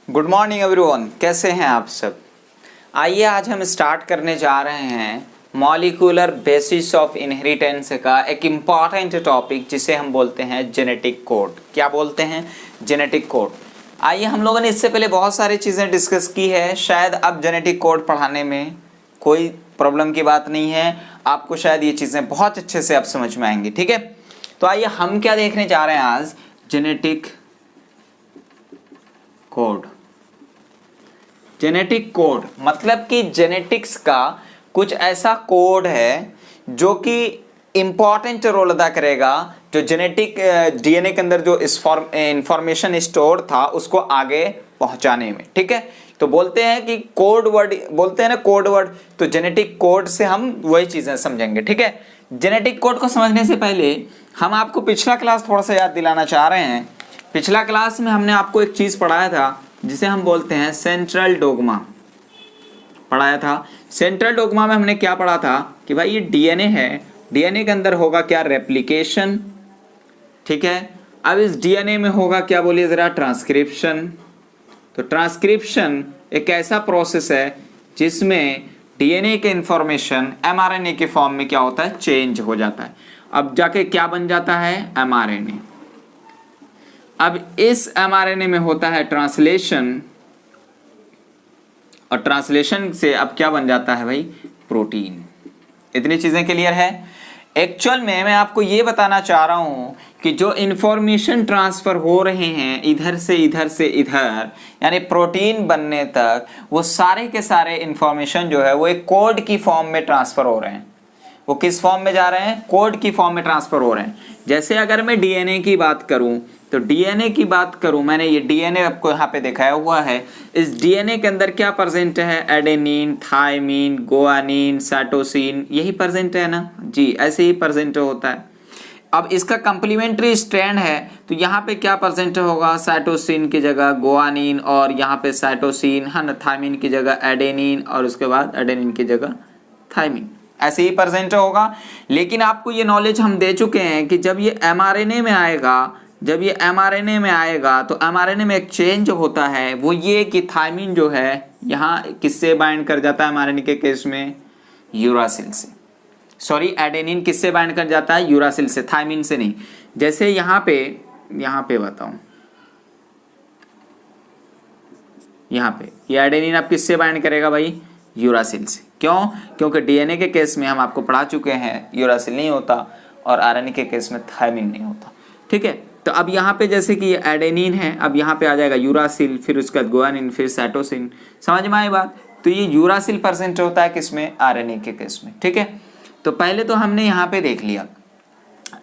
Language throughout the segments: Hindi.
गुड मॉर्निंग एवरीवन, कैसे हैं आप सब। आइए आज हम स्टार्ट करने जा रहे हैं मॉलिक्यूलर बेसिस ऑफ इनहेरिटेंस का एक इम्पॉर्टेंट टॉपिक जिसे हम बोलते हैं जेनेटिक कोड। क्या बोलते हैं? Genetic code. आइए, हम लोगों ने इससे पहले बहुत सारी चीज़ें डिस्कस की है। शायद अब जेनेटिक कोड पढ़ाने में कोई प्रॉब्लम की बात नहीं है, आपको शायद ये चीज़ें बहुत अच्छे से अब समझ में आएंगी। ठीक है, तो आइए हम क्या देखने जा रहे हैं आज, जेनेटिक कोड। जेनेटिक कोड मतलब कि जेनेटिक्स का कुछ ऐसा कोड है जो कि इंपॉर्टेंट रोल अदा करेगा, जो जेनेटिक डीएनए के अंदर जो इंफॉर्मेशन स्टोर था उसको आगे पहुंचाने में। ठीक है, तो बोलते हैं कि कोड वर्ड, बोलते हैं ना कोड वर्ड, तो जेनेटिक कोड से हम वही चीजें समझेंगे। ठीक है, जेनेटिक कोड को समझने से पहले हम आपको पिछला क्लास थोड़ा सा याद दिलाना चाह रहे हैं। पिछला क्लास में हमने आपको एक चीज पढ़ाया था जिसे हम बोलते हैं सेंट्रल डोग्मा पढ़ाया था। सेंट्रल डोग्मा में हमने क्या पढ़ा था कि भाई ये डीएनए है, डीएनए के अंदर होगा क्या? रेप्लिकेशन। ठीक है, अब इस डीएनए में होगा क्या, बोलिए जरा? ट्रांसक्रिप्शन। तो ट्रांसक्रिप्शन एक ऐसा प्रोसेस है जिसमें डीएनए के इंफॉर्मेशन एमआरएनए के फॉर्म में क्या होता है? चेंज हो जाता है। अब जाके क्या बन जाता है? एमआरएनए। अब इस एमआरएनए में होता है ट्रांसलेशन, और ट्रांसलेशन से अब क्या बन जाता है भाई? प्रोटीन। इतनी चीजें क्लियर है। एक्चुअल में मैं आपको ये बताना चाह रहा हूं कि जो इंफॉर्मेशन ट्रांसफर हो रहे हैं इधर से इधर से इधर, यानी प्रोटीन बनने तक, वो सारे के सारे इंफॉर्मेशन जो है वो एक कोड की फॉर्म में ट्रांसफर हो रहे हैं। वो किस फॉर्म में जा रहे हैं? कोड की फॉर्म में ट्रांसफर हो रहे हैं। जैसे अगर मैं डीएनए की बात करूं, तो डीएनए की बात करूं, मैंने ये डीएनए आपको यहाँ पे दिखाया हुआ है। इस डीएनए के अंदर क्या प्रेजेंट है? एडेनिन, थायमीन, गुआनिन, साइटोसिन, यही प्रेजेंट है ना जी, ऐसे ही प्रेजेंट होता है। अब इसका कंप्लीमेंट्री स्ट्रैंड है, तो यहाँ पे क्या प्रेजेंट होगा? साइटोसिन की जगह गुआनिन, और यहाँ पे साइटोसिन है ना, थायमीन की जगह एडेनिन, और उसके बाद एडेनिन की जगह थायमीन, ऐसे ही प्रेजेंट होगा। लेकिन आपको ये नॉलेज हम दे चुके हैं कि जब ये एमआरएनए में आएगा, जब ये एमआरएनए में आएगा तो एमआरएनए में एक चेंज होता है, वो ये कि थायमीन जो है यहाँ किससे बाइंड कर जाता है? एमआरएनए के केस में यूरासिल से। सॉरी, एडेनिन किससे बाइंड कर जाता है? यूरासिल से, थायमीन से नहीं। जैसे यहाँ पे बताऊं, यहाँ पे ये एडेनिन आप किससे बाइंड करेगा भाई? यूरासिल से। क्यों? क्योंकि डीएनए के केस में हम आपको पढ़ा चुके हैं यूरासिल नहीं होता, और आरएनए के केस में थायमीन नहीं होता। ठीक है, तो अब यहाँ पे जैसे कि ये एडेनिन है, अब यहाँ पे आ जाएगा यूरासिल, फिर उसका गुआनिन, फिर साइटोसिन। समझ में आई बात? तो ये यूरासिल प्रेजेंट होता है किसमें? आरएनए के केस में। ठीक है, तो पहले तो हमने यहाँ पे देख लिया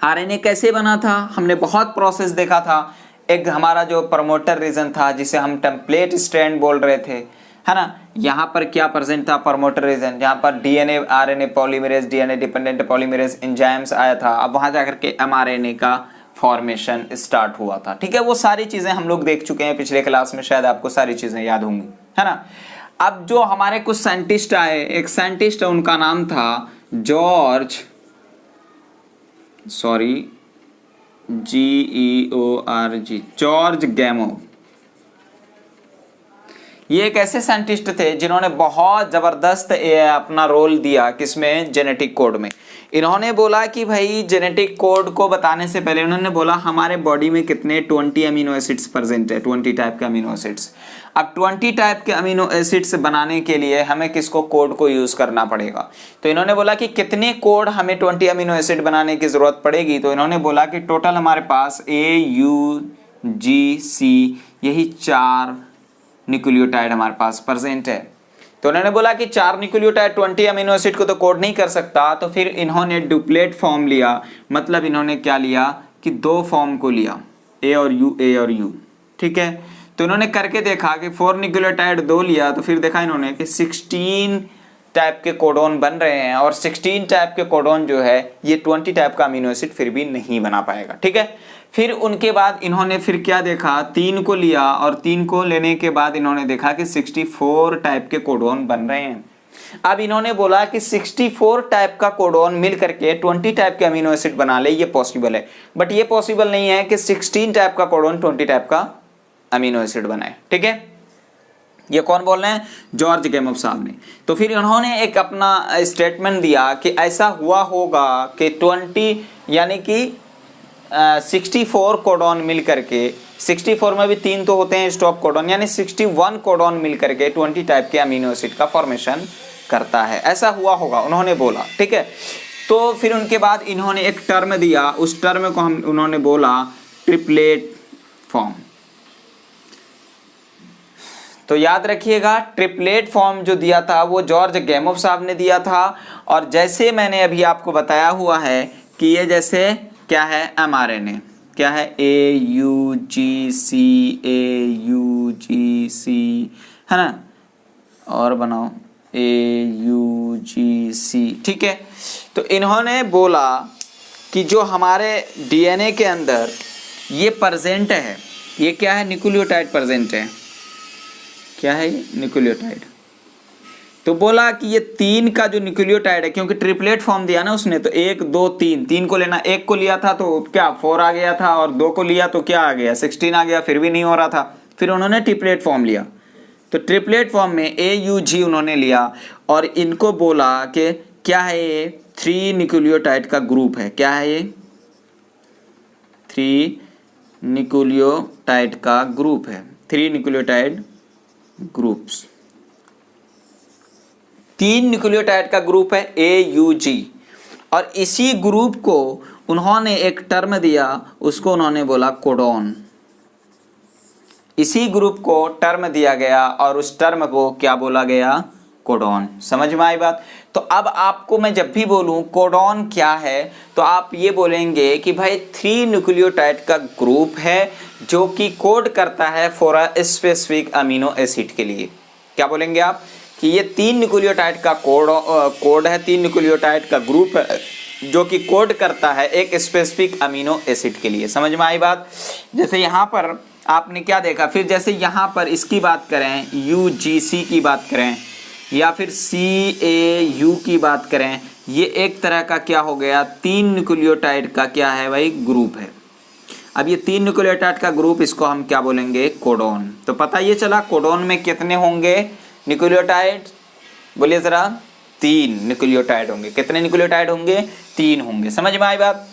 आरएनए कैसे बना था। हमने बहुत प्रोसेस देखा था। एक हमारा जो प्रमोटर रीजन था जिसे हम टेम्पलेट स्ट्रैंड बोल रहे थे, है ना, यहाँ पर क्या प्रेजेंट था? प्रमोटर रीजन, जहाँ पर DNA RNA polymerase, DNA dependent polymerase enzymes आया था। अब वहां जाकर के एमआरएनए का फॉर्मेशन स्टार्ट हुआ था। ठीक है, वो सारी चीजें हम लोग देख चुके हैं पिछले क्लास में, शायद आपको सारी चीजें याद होंगी, है ना। अब जो हमारे कुछ साइंटिस्ट आए, एक साइंटिस्ट है उनका नाम था जॉर्ज, सॉरी GEORG, जॉर्ज गैमो। ये एक ऐसे साइंटिस्ट थे जिन्होंने बहुत जबरदस्त अपना रोल दिया किसमें? जेनेटिक कोड में। इन्होंने बोला कि भाई जेनेटिक कोड को बताने से पहले उन्होंने बोला हमारे बॉडी में कितने 20 अमीनो एसिड्स प्रेजेंट है, 20 टाइप के अमीनो एसिड्स। अब 20 टाइप के अमीनो एसिड्स बनाने के लिए हमें किसको? कोड को यूज करना पड़ेगा। तो इन्होंने बोला कि कितने कोड हमें 20 अमीनो एसिड बनाने की जरूरत पड़ेगी। तो इन्होंने बोला कि टोटल हमारे पास AUGC यही 4 न्यूक्लियोटाइड हमारे पास प्रेजेंट है। तो उन्होंने बोला कि 4 न्यूक्लियोटाइड 20 अमीनो एसिड को तो कोड नहीं कर सकता, तो फिर इन्होंने डुप्लेट फॉर्म लिया। मतलब इन्होंने क्या लिया कि 2 फॉर्म को लिया, A और U। ठीक है, तो इन्होंने करके देखा कि 4 न्यूक्लियोटाइड 2 लिया, तो फिर देखा इन्होंने कि 16 टाइप के कोडोन बन रहे हैं, और 16 टाइप के कोडोन जो है ये 20 टाइप का अमीनो एसिड फिर भी नहीं बना पाएगा। ठीक है, फिर उनके बाद इन्होंने फिर क्या देखा? 3 को लिया, और 3 को लेने के बाद इन्होंने देखा कि 64 टाइप के कोडोन बन रहे हैं। अब इन्होंने बोला कि 64 टाइप का कोडोन मिल करके 20 टाइप के अमीनो एसिड बना ले, ये पॉसिबल है। बट ये पॉसिबल नहीं है कि 16 टाइप का कोडोन 20 टाइप का अमीनो एसिड बनाए। ठीक है, ये कौन बोल रहे हैं? जॉर्ज गेमोव साहब ने। तो फिर उन्होंने एक अपना स्टेटमेंट दिया कि ऐसा हुआ होगा कि 20 यानी कि 64 कोडॉन मिल करके, 64 में भी 3 तो होते हैं स्टॉप कोडॉन, यानी 61 कोडॉन मिल करके 20 टाइप के अमीनो एसिड का फॉर्मेशन करता है, ऐसा हुआ होगा उन्होंने बोला। ठीक है, तो फिर उनके बाद इन्होंने एक टर्म दिया, उस टर्म को उन्होंने बोला ट्रिपलेट फॉर्म। तो याद रखिएगा, ट्रिपलेट फॉर्म जो दिया था वो जॉर्ज गेमोव साहब ने दिया था। और जैसे मैंने अभी आपको बताया हुआ है कि ये जैसे क्या है, mRNA क्या है, AUGC AUGC है ना, और बनाओ AUGC। ठीक है, तो इन्होंने बोला कि जो हमारे DNA के अंदर ये प्रेजेंट है, ये क्या है, न्यूक्लियोटाइड प्रेजेंट है। क्या है ये? न्यूक्लियोटाइड। तो बोला कि ये 3 का जो न्यूक्लियोटाइड है, क्योंकि ट्रिपलेट फॉर्म दिया ना उसने, तो 1 2 3, 3 को लेना, 1 को लिया था तो क्या 4 आ गया था, और 2 को लिया तो क्या आ गया 16 आ गया, फिर भी नहीं हो रहा था। फिर उन्होंने ट्रिपलेट फॉर्म लिया, तो ट्रिपलेट फॉर्म में AUG उन्होंने लिया और इनको बोला कि क्या है ये, 3 न्यूक्लियोटाइड का ग्रुप है। क्या है ये? 3 न्यूक्लियोटाइड का ग्रुप है, 3 न्यूक्लियोटाइड ग्रुप्स, 3 न्यूक्लियोटाइड का ग्रुप है AUG। और इसी ग्रुप को उन्होंने एक टर्म दिया, उसको उन्होंने बोला कोडॉन। इसी ग्रुप को टर्म दिया गया और उस टर्म को क्या बोला गया? कोडॉन। समझ में आई बात? तो अब आपको मैं जब भी बोलूं कोडॉन क्या है, तो आप ये बोलेंगे कि भाई 3 न्यूक्लियोटाइड का ग्रुप है जो कि कोड करता है for a specific amino acid के लिए। क्या बोलेंगे आप? कि ये 3 न्यूक्लियोटाइड का कोड है, 3 न्यूक्लियोटाइड का ग्रुप है जो कि कोड करता है एक स्पेसिफिक अमीनो एसिड के लिए। समझ में आई बात? जैसे यहाँ पर आपने क्या देखा, फिर जैसे यहाँ पर इसकी बात करें, UGC की बात करें या फिर CAU की बात करें, ये एक तरह का क्या हो गया, 3 न्यूक्लियोटाइड का क्या है भाई, ग्रुप है। अब ये 3 न्यूक्लियोटाइड का ग्रुप, इसको हम क्या बोलेंगे? कोडॉन। तो पता ये चला कोडॉन में कितने होंगे न्यूक्लियोटाइड? बोलिए जरा। 3 न्यूक्लियोटाइड होंगे। कितने न्यूक्लियोटाइड होंगे? 3 होंगे। समझ में आई बात?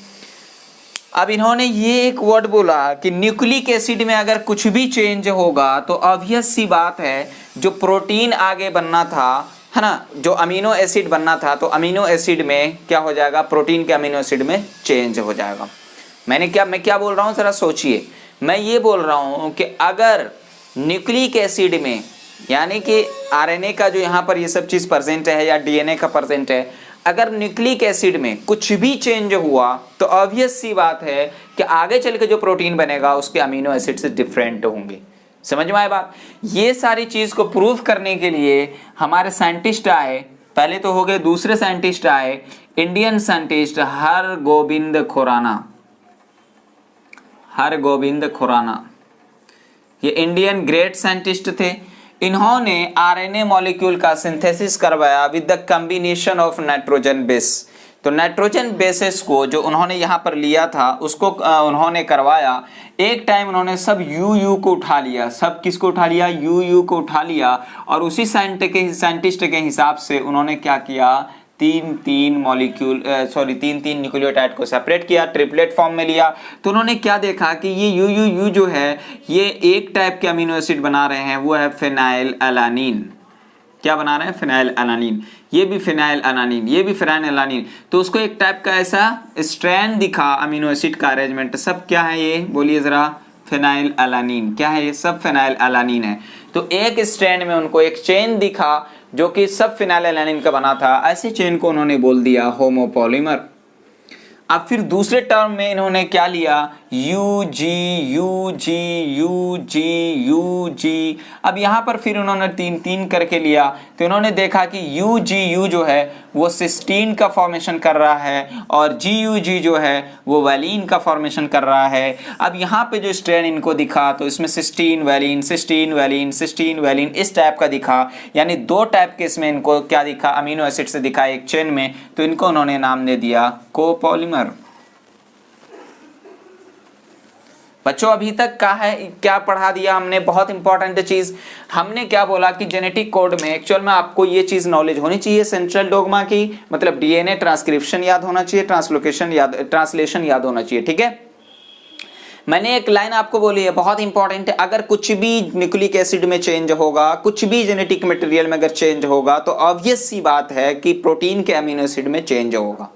अब इन्होंने ये एक वर्ड बोला कि न्यूक्लिक एसिड में अगर कुछ भी चेंज होगा तो ऑब्वियस सी बात है, जो प्रोटीन आगे बनना था, है ना, जो अमीनो एसिड बनना था, तो अमीनो एसिड में क्या हो जाएगा? प्रोटीन के अमीनो एसिड में चेंज हो जाएगा। मैं क्या बोल रहा हूँ, जरा सोचिए। मैं ये बोल रहा हूँ कि अगर न्यूक्लिक एसिड में, यानी कि RNA का जो यहाँ पर ये सब चीज़ प्रेजेंट है या DNA का प्रेजेंट है, अगर न्यूक्लिक एसिड में कुछ भी चेंज हुआ तो ऑब्वियस सी बात है कि आगे चल के जो प्रोटीन बनेगा उसके अमीनो एसिड से डिफरेंट होंगे। समझ में आए बात? ये सारी चीज़ को प्रूव करने के लिए हमारे साइंटिस्ट आए, पहले तो हो गए, दूसरे साइंटिस्ट आए इंडियन साइंटिस्ट हरगोबिंद खुराना। ये इंडियन ग्रेट साइंटिस्ट थे। इन्होंने RNA मॉलिक्यूल का सिंथेसिस करवाया with the combination of nitrogen base. तो नाइट्रोजन बेसिस को जो उन्होंने यहाँ पर लिया था उसको उन्होंने करवाया। एक टाइम उन्होंने सब UU को उठा लिया। सब किसको उठा लिया? UU को उठा लिया। और उसी साइंटिस्ट के हिसाब से उन्होंने क्या किया? 3 न्यूक्लियोटाइड को सेपरेट किया, ट्रिपलेट फॉर्म में लिया। तो उन्होंने क्या देखा कि ये UU जो है ये एक टाइप के अमीनो एसिड बना रहे हैं, वो है फिनाइल एलानिन। क्या बना रहे हैं? Phenyl alanine. ये भी फिनाइल एलानिन, ये भी फिनाइल एलानिन। तो उसको एक टाइप का ऐसा स्ट्रैंड दिखा अमीनो एसिड का अरेंजमेंट। सब क्या है ये? बोलिए जरा। Phenyl alanine. क्या है ये? सब फिनाइल एलानिन है। तो एक स्ट्रैंड में उनको एक चेन दिखा जो कि सब फिनाइल एलानिन का बना था। ऐसे चेन को उन्होंने बोल दिया होमोपॉलीमर। अब फिर दूसरे टर्म में इन्होंने क्या लिया? UG। अब यहाँ पर फिर उन्होंने 3 करके लिया। तो इन्होंने देखा कि UGU जो है वो सिस्टीन का फॉर्मेशन कर रहा है और GUG जो है वो वैलीन का फॉर्मेशन कर रहा है। अब यहाँ पे जो स्ट्रैंड इनको दिखा तो इसमें सिस्टीन वैलीन इस टाइप का दिखा, यानी 2 टाइप के इसमें इनको क्या दिखा? अमीनो एसिड से दिखा एक चेन में। तो इनको उन्होंने नाम दे दिया कोपॉलीमर। बच्चों अभी तक क्या पढ़ा दिया हमने, बहुत इंपॉर्टेंट चीज। हमने क्या बोला कि जेनेटिक कोड में एक्चुअल में आपको ये चीज नॉलेज होनी चाहिए सेंट्रल डोग्मा की, मतलब डीएनए ट्रांसक्रिप्शन याद होना चाहिए, ट्रांसलेशन याद होना चाहिए, ठीक है। मैंने एक लाइन आपको बोली है बहुत इंपॉर्टेंट है, अगर कुछ भी न्यूक्लिक एसिड में चेंज होगा, कुछ भी जेनेटिक मटेरियल में अगर चेंज होगा तो ऑब्वियस सी बात है कि प्रोटीन के अमीनो एसिड में चेंज होगा।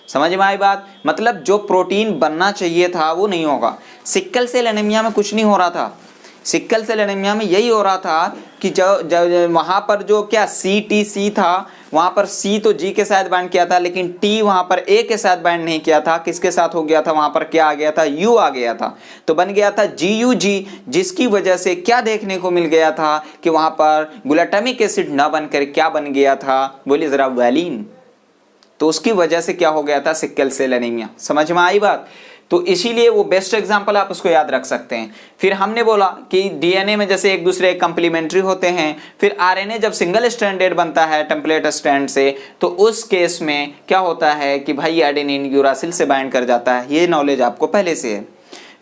समझ में आई बात? मतलब जो प्रोटीन बनना चाहिए था वो नहीं होगा। सिक्कल सेल एनीमिया में कुछ नहीं हो रहा था, सिक्कल सेल एनीमिया में यही हो रहा था कि जब वहां पर जो क्या CTC था, वहां पर C तो G के साथ बाइंड किया था, लेकिन T वहां पर A के साथ बाइंड नहीं किया था। किसके साथ हो गया था? वहां पर क्या आ गया था? U आ गया था, तो बन गया था GUG, जिसकी वजह से क्या देखने को मिल गया था कि वहां पर ग्लूटामिक एसिड न बनकर क्या बन गया था? बोलिए जरा, वैलिन। तो उसकी वजह से क्या हो गया था? Sickle cell anaemia. समझ में आई बात? तो इसीलिए वो बेस्ट एग्जांपल आप उसको याद रख सकते हैं। फिर हमने बोला कि डीएनए में जैसे एक दूसरे कंप्लीमेंट्री होते हैं, फिर आरएनए जब सिंगल स्ट्रैंडेड बनता है टेम्पलेट स्ट्रैंड से, तो उस केस में क्या होता है कि भाई एडेनिन यूरासिल से बाइंड कर जाता है। ये नॉलेज आपको पहले से है।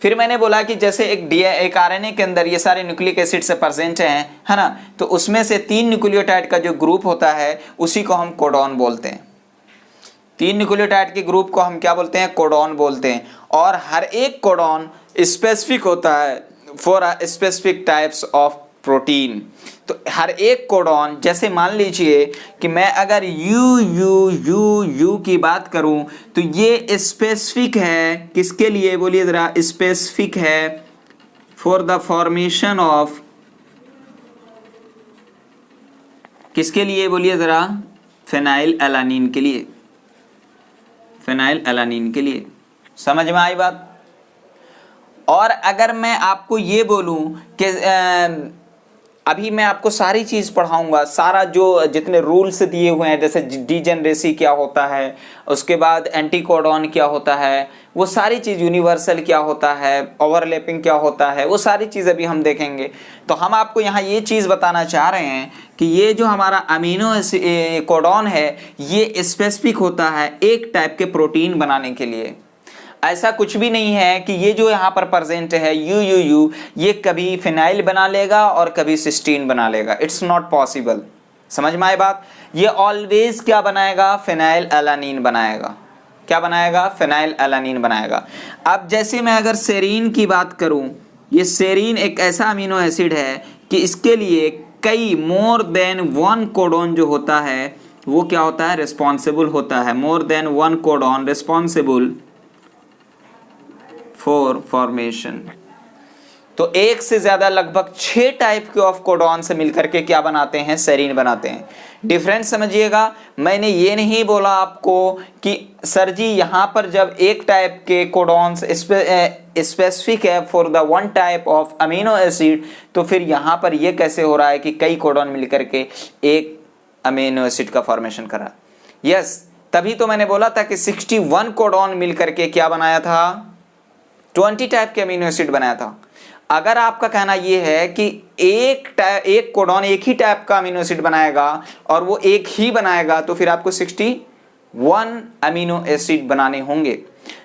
फिर मैंने बोला कि जैसे एक आरएनए के अंदर ये सारे न्यूक्लिक एसिड से प्रेजेंट हैं, है ना, तो उसमें से 3 न्यूक्लियोटाइड का जो ग्रुप होता है उसी को हम कोडॉन बोलते हैं। 3 न्यूक्लियोटाइड के ग्रुप को हम क्या बोलते हैं? कोडॉन बोलते हैं। और हर एक कोडॉन स्पेसिफिक होता है for specific types of protein. तो हर एक कोडॉन, जैसे मान लीजिए कि मैं अगर यू की बात करूं तो ये स्पेसिफिक है किसके लिए? बोलिए जरा, स्पेसिफिक है फॉर द फॉर्मेशन ऑफ, किसके लिए? बोलिए जरा, फेनाइल एलानिन के लिए, फेनाइल एलानिन के लिए। समझ में आई बात? और अगर मैं आपको ये बोलूं कि अभी मैं आपको सारी चीज पढ़ाऊंगा, सारा जो जितने रूल्स दिए हुए हैं, जैसे डीजेनरेसी क्या होता है, उसके बाद एंटीकोडॉन क्या होता है, वो सारी चीज, यूनिवर्सल क्या होता है, ओवरलैपिंग क्या होता है, वो सारी चीज अभी हम देखेंगे। तो हम आपको यहाँ ये चीज बताना चाह रहे हैं कि ये जो हमारा अमीनो कोडॉन है ये स्पेसिफिक होता है एक टाइप के प्रोटीन बनाने के लिए। ऐसा कुछ भी नहीं है कि ये जो यहाँ पर प्रेजेंट है यू ये कभी फिनाइल बना लेगा और कभी सिस्टीन बना लेगा। It's not possible. समझ में आए बात? ये ऑलवेज क्या बनाएगा? फिनाइल एलानिन बनाएगा। क्या बनाएगा? फिनाइल एलानिन बनाएगा। अब जैसे मैं अगर सेरीन की बात करूं, ये सेरीन एक ऐसा अमीनो एसिड है कि इसके लिए कई मोर देन 1 कोडॉन जो होता है वो क्या होता है? रिस्पॉन्सिबल होता है। More than 1 codon responsible for formation. तो एक से ज्यादा लगभग 6 टाइप के ऑफ कोडॉन से मिलकर के क्या बनाते हैं? सेरीन बनाते हैं। डिफरेंस समझिएगा, मैंने ये नहीं बोला आपको कि सर जी यहाँ पर जब एक टाइप के कोडॉन्स स्पेसिफिक है for the 1 type of amino acid, तो फिर यहाँ पर ये कैसे हो रहा है कि कई कोडॉन मिलकर के एक अमीनो एसिड का फॉर्मेशन करा? यस, तभी तो मैंने बोला था कि 61 कोडॉन मिलकर के क्या बनाया था? 20 टाइप के अमीनो एसिड बनाया था। अगर आपका कहना यह है कि एक कोडॉन एक ही टाइप का अमीनो एसिड बनाएगा और वो एक ही बनाएगा, तो फिर आपको 61 अमीनो एसिड बनाने होंगे,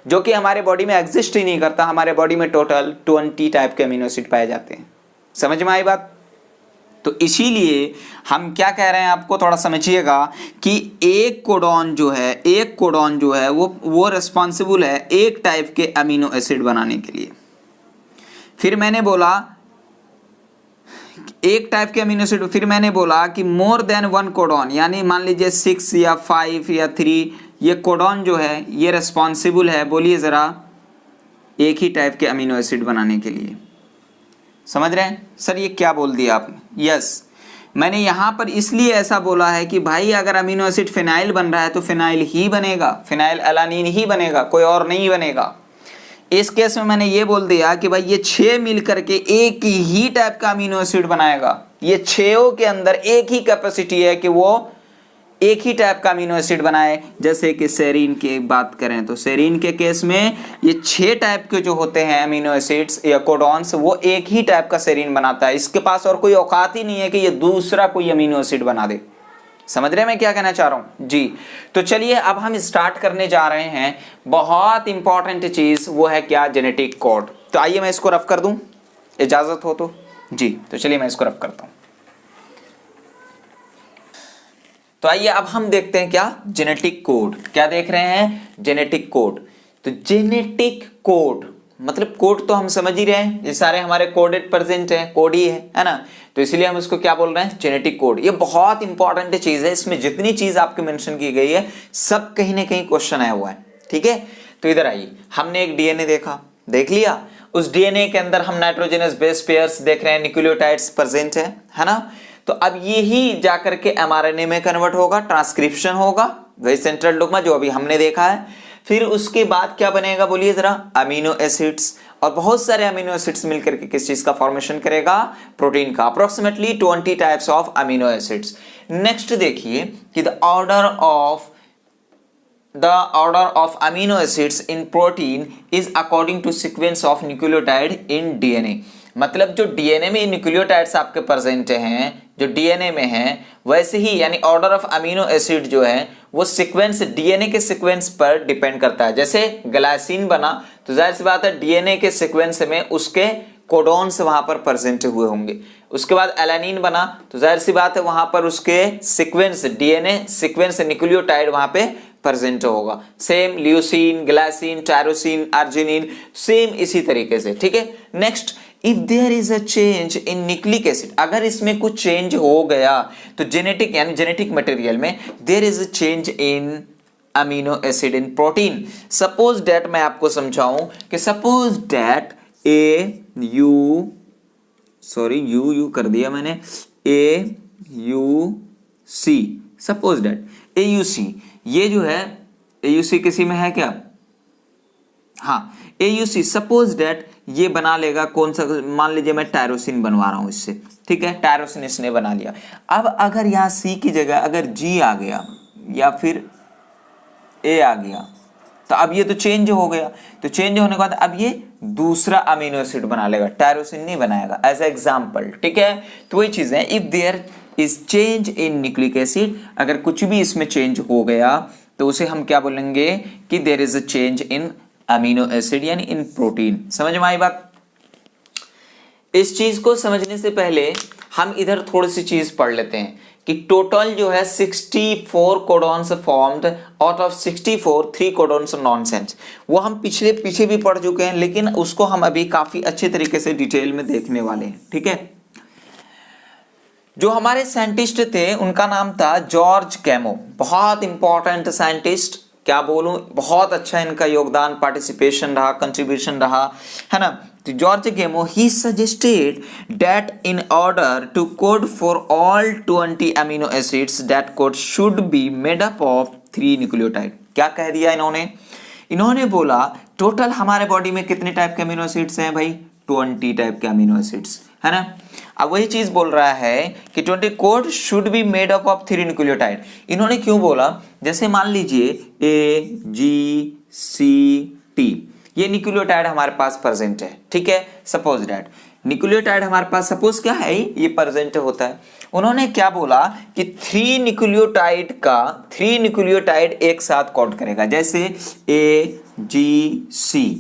जो कि हमारे बॉडी में एग्जिस्ट ही नहीं करता। हमारे बॉडी में टोटल 20 टाइप के अमीनो एसिड पाए जाते हैं। समझ में आई बात? तो इसीलिए हम क्या कह रहे हैं, आपको थोड़ा समझिएगा कि एक कोडॉन जो है वो रिस्पॉन्सिबल है एक टाइप के अमीनो एसिड बनाने के लिए। फिर मैंने बोला एक टाइप के अमीनो एसिड, फिर मैंने बोला कि मोर देन 1 कोडॉन, यानी मान लीजिए 6 या 5 या 3, ये कोडॉन जो है ये रिस्पॉन्सिबल है, बोलिए जरा, एक ही टाइप के अमीनो एसिड बनाने के लिए। समझ रहे हैं? सर ये क्या बोल दिया आपने? यस, मैंने यहाँ पर इसलिए ऐसा बोला है कि भाई अगर अमीनो एसिड फिनाइल बन रहा है तो फिनाइल ही बनेगा, फिनाइल एलानिन ही बनेगा, कोई और नहीं बनेगा। इस केस में मैंने ये बोल दिया कि भाई ये 6 मिल करके एक ही टाइप का अमीनो एसिड बनाएगा। ये 6 के अंदर एक ही कैपेसिटी है कि वो एक ही टाइप का अमीनो एसिड बनाए। जैसे कि सेरीन की बात करें तो सेरीन के केस में ये 6 टाइप के जो होते हैं अमीनो एसिड्स या कोडॉन्स, वो एक ही टाइप का सेरीन बनाता है। इसके पास और कोई औकात ही नहीं है कि ये दूसरा कोई अमीनो एसिड बना दे। समझ रहे हैं मैं क्या कहना चाह रहा हूं जी? तो चलिए अब हम स्टार्ट करने जा रहे हैं। बहुत इंपॉर्टेंट चीज वो है क्या? Genetic code. तो आइए मैं इसको रफ कर दूं, इजाजत हो तो जी। तो चलिए मैं इसको रफ करता हूं। तो आइए अब हम देखते हैं क्या, जेनेटिक कोड। क्या देख रहे हैं, जेनेटिक कोड। तो जेनेटिक कोड मतलब कोड तो हम समझ ही रहे हैं, ये सारे हमारे कोडेड प्रेजेंट है, कोड ही है ना। तो इसलिए हम इसको क्या बोल रहे हैं, जेनेटिक कोड। ये बहुत इंपॉर्टेंट चीज है, इसमें जितनी चीज आपको मेंशन की गई है सब कहीं ना कहीं क्वेश्चन आया हुआ है, ठीक है। तो इधर आइए, हमने एक डीएनए देखा, देख लिया। उस डीएनए के अंदर हम नाइट्रोजनस बेस पेयर्स देख रहे हैं, न्यूक्लियोटाइड्स प्रेजेंट है ना। तो अब यही जाकर के एमआरएनए में कन्वर्ट होगा, ट्रांसक्रिप्शन होगा, वही सेंट्रल डोग्मा जो अभी हमने देखा है। फिर उसके बाद क्या बनेगा बोलिए जरा, अमीनो एसिड्स। और बहुत सारे अमीनो एसिड्स मिलकर के किस चीज का फॉर्मेशन करेगा, प्रोटीन का। Approximately 20 types of amino acids. Next देखिए कि the order of amino acids in protein is according to sequence of nucleotide in DNA. मतलब जो डीएनए में न्यूक्लियोटाइड्स आपके प्रेजेंट हैं, जो डीएनए में हैं, वैसे ही यानी ऑर्डर ऑफ अमीनो एसिड जो है वो सीक्वेंस, डीएनए के सीक्वेंस पर डिपेंड करता है। जैसे ग्लाइसिन बना तो जाहिर सी बात है डीएनए के सीक्वेंस में उसके कोडॉन्स वहां पर प्रेजेंट हुए होंगे। उसके बाद एलानिन बना तो जाहिर सी बात है वहां पर उसके सीक्वेंस, डीएनए सीक्वेंस न्यूक्लियोटाइड वहां पे प्रेजेंट होगा। Same leucine, glycine, tyrosine, arginine, same इसी तरीके से, ठीक है। Next, if there is a change in nucleic acid, अगर इसमें कुछ चेंज हो गया तो जेनेटिक यानी जेनेटिक मटेरियल में there is a change in amino acid in protein. Suppose that, मैं आपको समझाऊं कि सपोज दैट यू कर दिया मैंने, AUC, सपोज दैट AUC, ये जो है AUC किसी में है क्या, हाँ AUC, सपोज दैट ये बना लेगा कौन सा, मान लीजिए मैं टायरोसिन बनवा रहा हूं इससे, ठीक है, टायरोसिन इसने बना लिया। अब अगर यहां C की जगह अगर G आ गया या फिर A आ गया तो अब ये तो चेंज हो गया। तो चेंज होने के बाद अब ये दूसरा अमीनो एसिड बना लेगा, टायरोसिन नहीं बनाएगा, एज एग्जाम्पल, ठीक है। तो वही चीज है, if there is change in nucleic acid, अगर कुछ भी इसमें चेंज हो गया तो उसे हम क्या बोलेंगे कि there is a change in amino acid यानी इन प्रोटीन। समझ में आई बात। इस चीज को समझने से पहले हम इधर थोड़ी सी चीज पढ़ लेते हैं कि टोटल जो है 64 codons formed, out of 64 3 codons nonsense. वो हम पीछे भी पढ़ चुके हैं, लेकिन उसको हम अभी काफी अच्छे तरीके से डिटेल में देखने वाले हैं, ठीक है। जो हमारे साइंटिस्ट थे उनका नाम था जॉर्ज गैमो, बहुत इंपॉर्टेंट साइंटिस्ट, क्या बोलूं, बहुत अच्छा इनका योगदान, पार्टिसिपेशन रहा, कंट्रीब्यूशन रहा, है ना। तो जॉर्ज गैमो ही suggested that in order to code for all 20 amino acids that code should be made up of 3 nucleotide. क्या कह दिया इन्होंने बोला टोटल हमारे बॉडी में कितने टाइप के अमीनो एसिड्स हैं भाई, 20 टाइप के अमीनो एसिड्स, है ना। अब वही चीज बोल रहा है कि 20 code should be made up of 3 nucleotide. इन्होंने क्यों बोला, जैसे मान लीजिए AGCT, ये न्यूक्लियोटाइड हमारे पास प्रेजेंट है, ठीक है। सपोज दैट न्यूक्लियोटाइड हमारे पास सपोज क्या है, ये प्रेजेंट होता है। उन्होंने क्या बोला कि 3 न्यूक्लियोटाइड एक साथ कोड करेगा, जैसे AGC,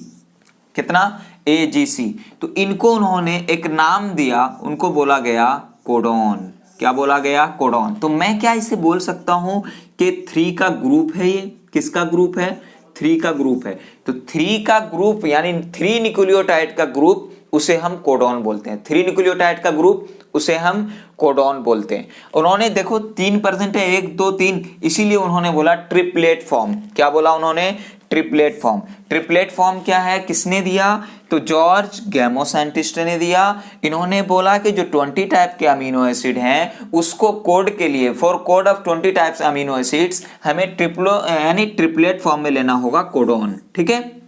कितना AGC, तो इनको उन्होंने एक नाम दिया, उनको बोला गया कोडॉन। क्या बोला गया, कोडॉन। तो मैं क्या इसे बोल सकता हूं कि 3 का ग्रुप है, ये किसका ग्रुप है, 3 का ग्रुप है। तो 3 का ग्रुप यानी 3 न्यूक्लियोटाइड का ग्रुप, उसे हम कोडॉन बोलते हैं। 3 न्यूक्लियोटाइड का ग्रुप उसे हम कोडॉन बोलते हैं। उन्होंने देखो 3% है, 1 2 3, इसीलिए उन्होंने बोला ट्रिपलेट फॉर्म। क्या बोला उन्होंने, ट्रिपलेट फॉर्म। ट्रिपलेट फॉर्म क्या है, किसने दिया, तो जॉर्ज गैमो साइंटिस्ट ने दिया। इन्होंने बोला कि जो 20 टाइप के अमीनो एसिड हैं उसको कोड के लिए, for code of 20 types amino acids हमें ट्रिपलेट फॉर्म में लेना होगा कोडॉन, ठीक है।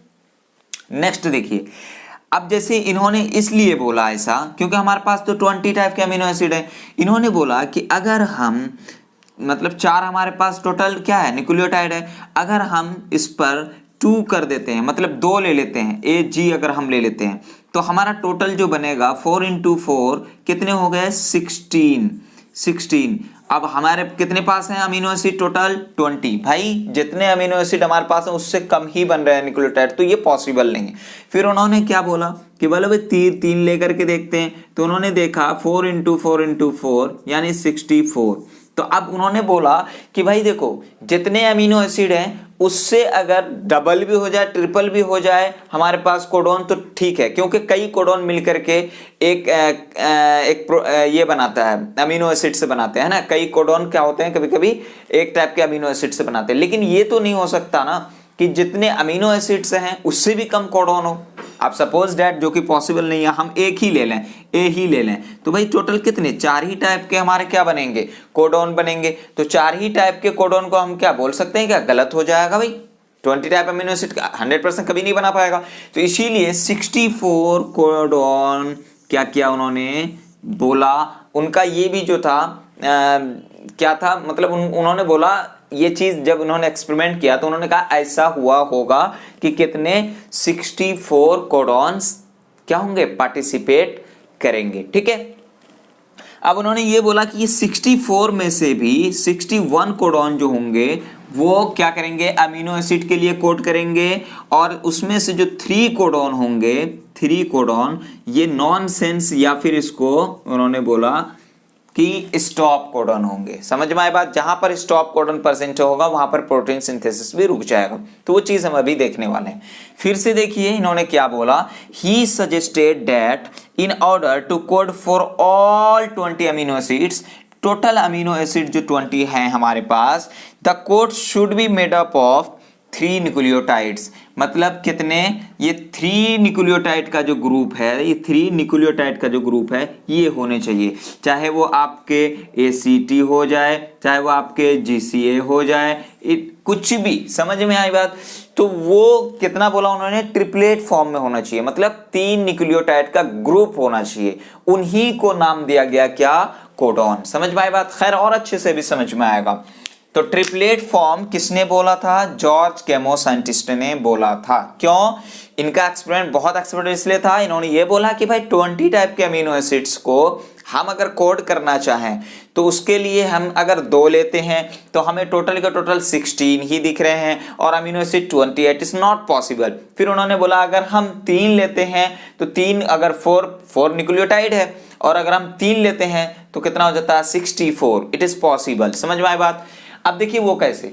नेक्स्ट देखिए, अब जैसे इन्होंने इसलिए बोला ऐसा क्योंकि हमारे पास तो 20 टाइप के अमीनो एसिड है। इन्होंने बोला कि अगर हम, मतलब 4 हमारे पास टोटल क्या है, न्यूक्लियोटाइड है, अगर हम इस पर 2 कर देते हैं, मतलब 2 ले लेते हैं, AG अगर हम ले लेते हैं, तो हमारा टोटल जो बनेगा 4 × 4 कितने हो गए, 16। अब हमारे कितने पास हैं अमीनो एसिड, टोटल 20। भाई जितने अमीनो एसिड हमारे पास हैं उससे कम ही बन रहे हैं न्यूक्लियोटाइड, तो ये पॉसिबल नहीं है। फिर उन्होंने क्या बोला कि बोले भाई तीन तीन लेकर के देखते हैं, तो उन्होंने देखा 4 × 4 × 4 यानी 64। तो अब उन्होंने बोला कि भाई देखो जितने अमीनो एसिड हैं उससे अगर डबल भी हो जाए ट्रिपल भी हो जाए हमारे पास कोडॉन तो ठीक है, क्योंकि कई कोडॉन मिलकर के ये बनाता है, अमीनो एसिड से बनाते हैं ना। कई कोडॉन क्या होते हैं कभी कभी एक टाइप के अमीनो एसिड से बनाते हैं, लेकिन ये तो नहीं हो सकता ना कि जितने अमीनो एसिड्स हैं उससे भी कम कोडॉन हो। आप सपोज दैट, जो कि पॉसिबल नहीं है, हम एक ही ले लें, ए ही ले लें, तो भाई टोटल कितने 4 ही टाइप के हमारे क्या बनेंगे, कोडॉन बनेंगे। तो 4 ही टाइप के कोडॉन को हम क्या बोल सकते हैं, क्या गलत हो जाएगा भाई? 20 टाइप अमीनो एसिड 100% कभी नहीं बना पाएगा। तो इसीलिए 64 कोडॉन क्या किया उन्होंने बोला। उनका ये भी जो था क्या था, मतलब उन्होंने बोला ये चीज जब उन्होंने एक्सपेरिमेंट किया तो उन्होंने कहा ऐसा हुआ होगा कि कितने 64 कोडॉन्स क्या होंगे, पार्टिसिपेट करेंगे। ठीक है, अब उन्होंने ये बोला कि ये 64 में से भी 61 कोडॉन जो होंगे वो क्या करेंगे, अमीनो एसिड के लिए कोड करेंगे, और उसमें से जो 3 कोडॉन होंगे, 3 कोडॉन ये नॉनसेंस या फिर इसको उन्होंने बोला कि स्टॉप कोडॉन होंगे। समझ में आए बात? जहां पर स्टॉप कोडॉन प्रेजेंट होगा वहां पर प्रोटीन सिंथेसिस भी रुक जाएगा। तो वो चीज हम अभी देखने वाले हैं। फिर से देखिए इन्होंने क्या बोला, he suggested that in order to code for all 20 amino acids, total amino acid जो 20 हैं हमारे पास, the code should be made up of 3 nucleotides. मतलब कितने, ये 3 न्यूक्लियोटाइड का जो ग्रुप है, ये 3 न्यूक्लियोटाइड का जो ग्रुप है ये होने चाहिए। चाहे वो आपके ACT हो जाए, चाहे वो आपके GCA हो जाए, कुछ भी। समझ में आई बात? तो वो कितना बोला उन्होंने, ट्रिपलेट फॉर्म में होना चाहिए, मतलब 3 न्यूक्लियोटाइड का ग्रुप होना चाहिए। उन्हीं को नाम दिया गया क्या, कोडॉन। समझ में आई बात? खैर और अच्छे से भी समझ में आएगा। तो ट्रिपलेट फॉर्म किसने बोला था, जॉर्ज केमो साइंटिस्ट ने बोला था। क्यों? इनका एक्सपेरिमेंट बहुत एक्सपेरिमेंट इसलिए था, इन्होंने ये बोला कि भाई 20 टाइप के अमीनो एसिड्स को हम अगर कोड करना चाहें तो उसके लिए हम अगर 2 लेते हैं तो हमें टोटल का टोटल 16 ही दिख रहे हैं, और amino acid 28 is not possible. फिर उन्होंने बोला अगर हम 3 लेते हैं तो 3 अगर 4 न्यूक्लियोटाइड है, और अगर हम 3 लेते हैं तो कितना हो जाता है, 64, इट इज पॉसिबल। समझ में आए बात? अब देखिए वो कैसे,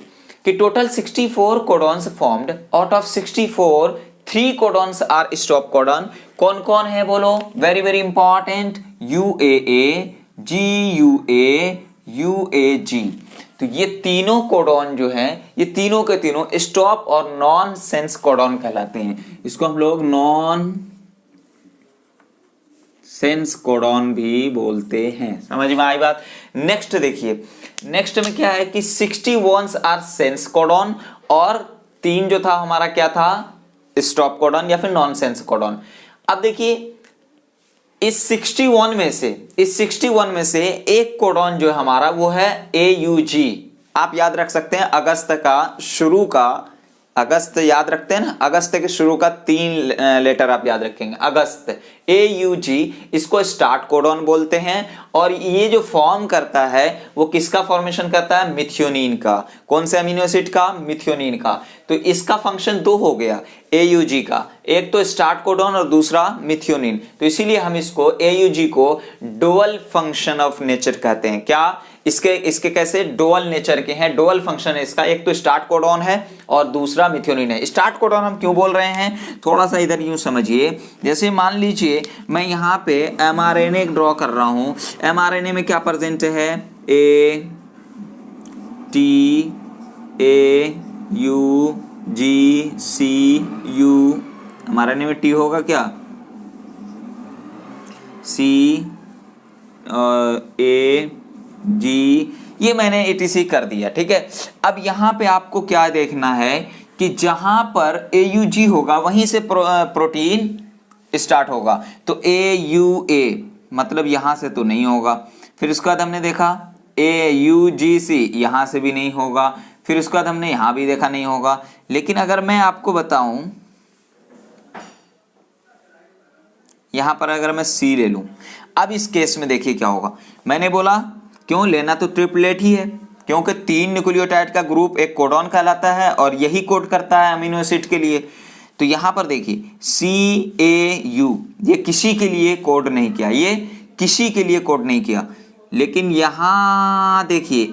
कि total 64 codons formed, out of 64 3 codons are stop codon. कौन कौन है बोलो, very very important, UAA, GUA, UAG। तो ये तीनों कोडॉन जो हैं, ये तीनों के तीनों स्टॉप और नॉन सेंस कोडॉन कहलाते हैं। इसको हम लोग नॉन सेंस कोडॉन भी बोलते हैं। समझ में आई बात? नेक्स्ट देखिए, नेक्स्ट में क्या है कि 61 आर सेंस कोडॉन, और 3 जो था हमारा क्या था, स्टॉप कोडॉन या फिर नॉन सेंस कोडॉन। अब देखिए इस 61 में से एक कोडॉन जो है हमारा वो है AUG। आप याद रख सकते हैं अगस्त का शुरू का, अगस्त याद रखते हैं ना, अगस्त के शुरू का 3 लेटर आप याद रखेंगे, अगस्त, AUG, इसको स्टार्ट कोडॉन बोलते हैं। और ये जो फॉर्म करता है वो किसका फॉर्मेशन करता है, मिथियोनिन का। कौन से अमीनो एसिड का, मिथियोनिन का। तो इसका फंक्शन 2 हो गया AUG का, एक तो स्टार्ट कोडॉन और दूसरा मिथियोनिन। तो इसीलिए हम इसको AUG को डुअल फंक्शन ऑफ नेचर कहते हैं। क्या इसके कैसे, डुअल नेचर के हैं, डुअल फंक्शन है इसका, एक तो स्टार्ट कोडॉन है और दूसरा मिथियोनिन है। स्टार्ट कोडॉन हम क्यों बोल रहे हैं, थोड़ा सा इधर यूं समझिए। जैसे मान लीजिए मैं यहाँ पे mRNA ड्रॉ कर रहा हूँ, mRNA में क्या प्रेजेंट है, A T A U G C U, mRNA में T होगा क्या, C A G, ये मैंने ATC कर दिया। ठीक है, अब यहाँ पे आपको क्या देखना है कि जहां पर AUG होगा वहीं से प्रोटीन स्टार्ट होगा। तो AUA मतलब यहां से तो नहीं होगा। फिर उसके बाद हमने देखा AUGC, यहां से भी नहीं होगा। फिर उसके बाद हमने यहां भी देखा नहीं होगा। लेकिन अगर मैं आपको बताऊं, यहां पर अगर मैं C ले लूं, अब इस केस में देखिए क्या होगा। मैंने बोला क्यों लेना तो ट्रिपलेट ही है, क्योंकि 3 न्यूक्लियोटाइड का ग्रुप एक कोडॉन कहलाता है और यही कोड करता है अमीनो एसिड के लिए। तो यहां पर देखिए CAU, ये किसी के लिए कोड नहीं किया, ये किसी के लिए कोड नहीं किया, लेकिन यहां देखिए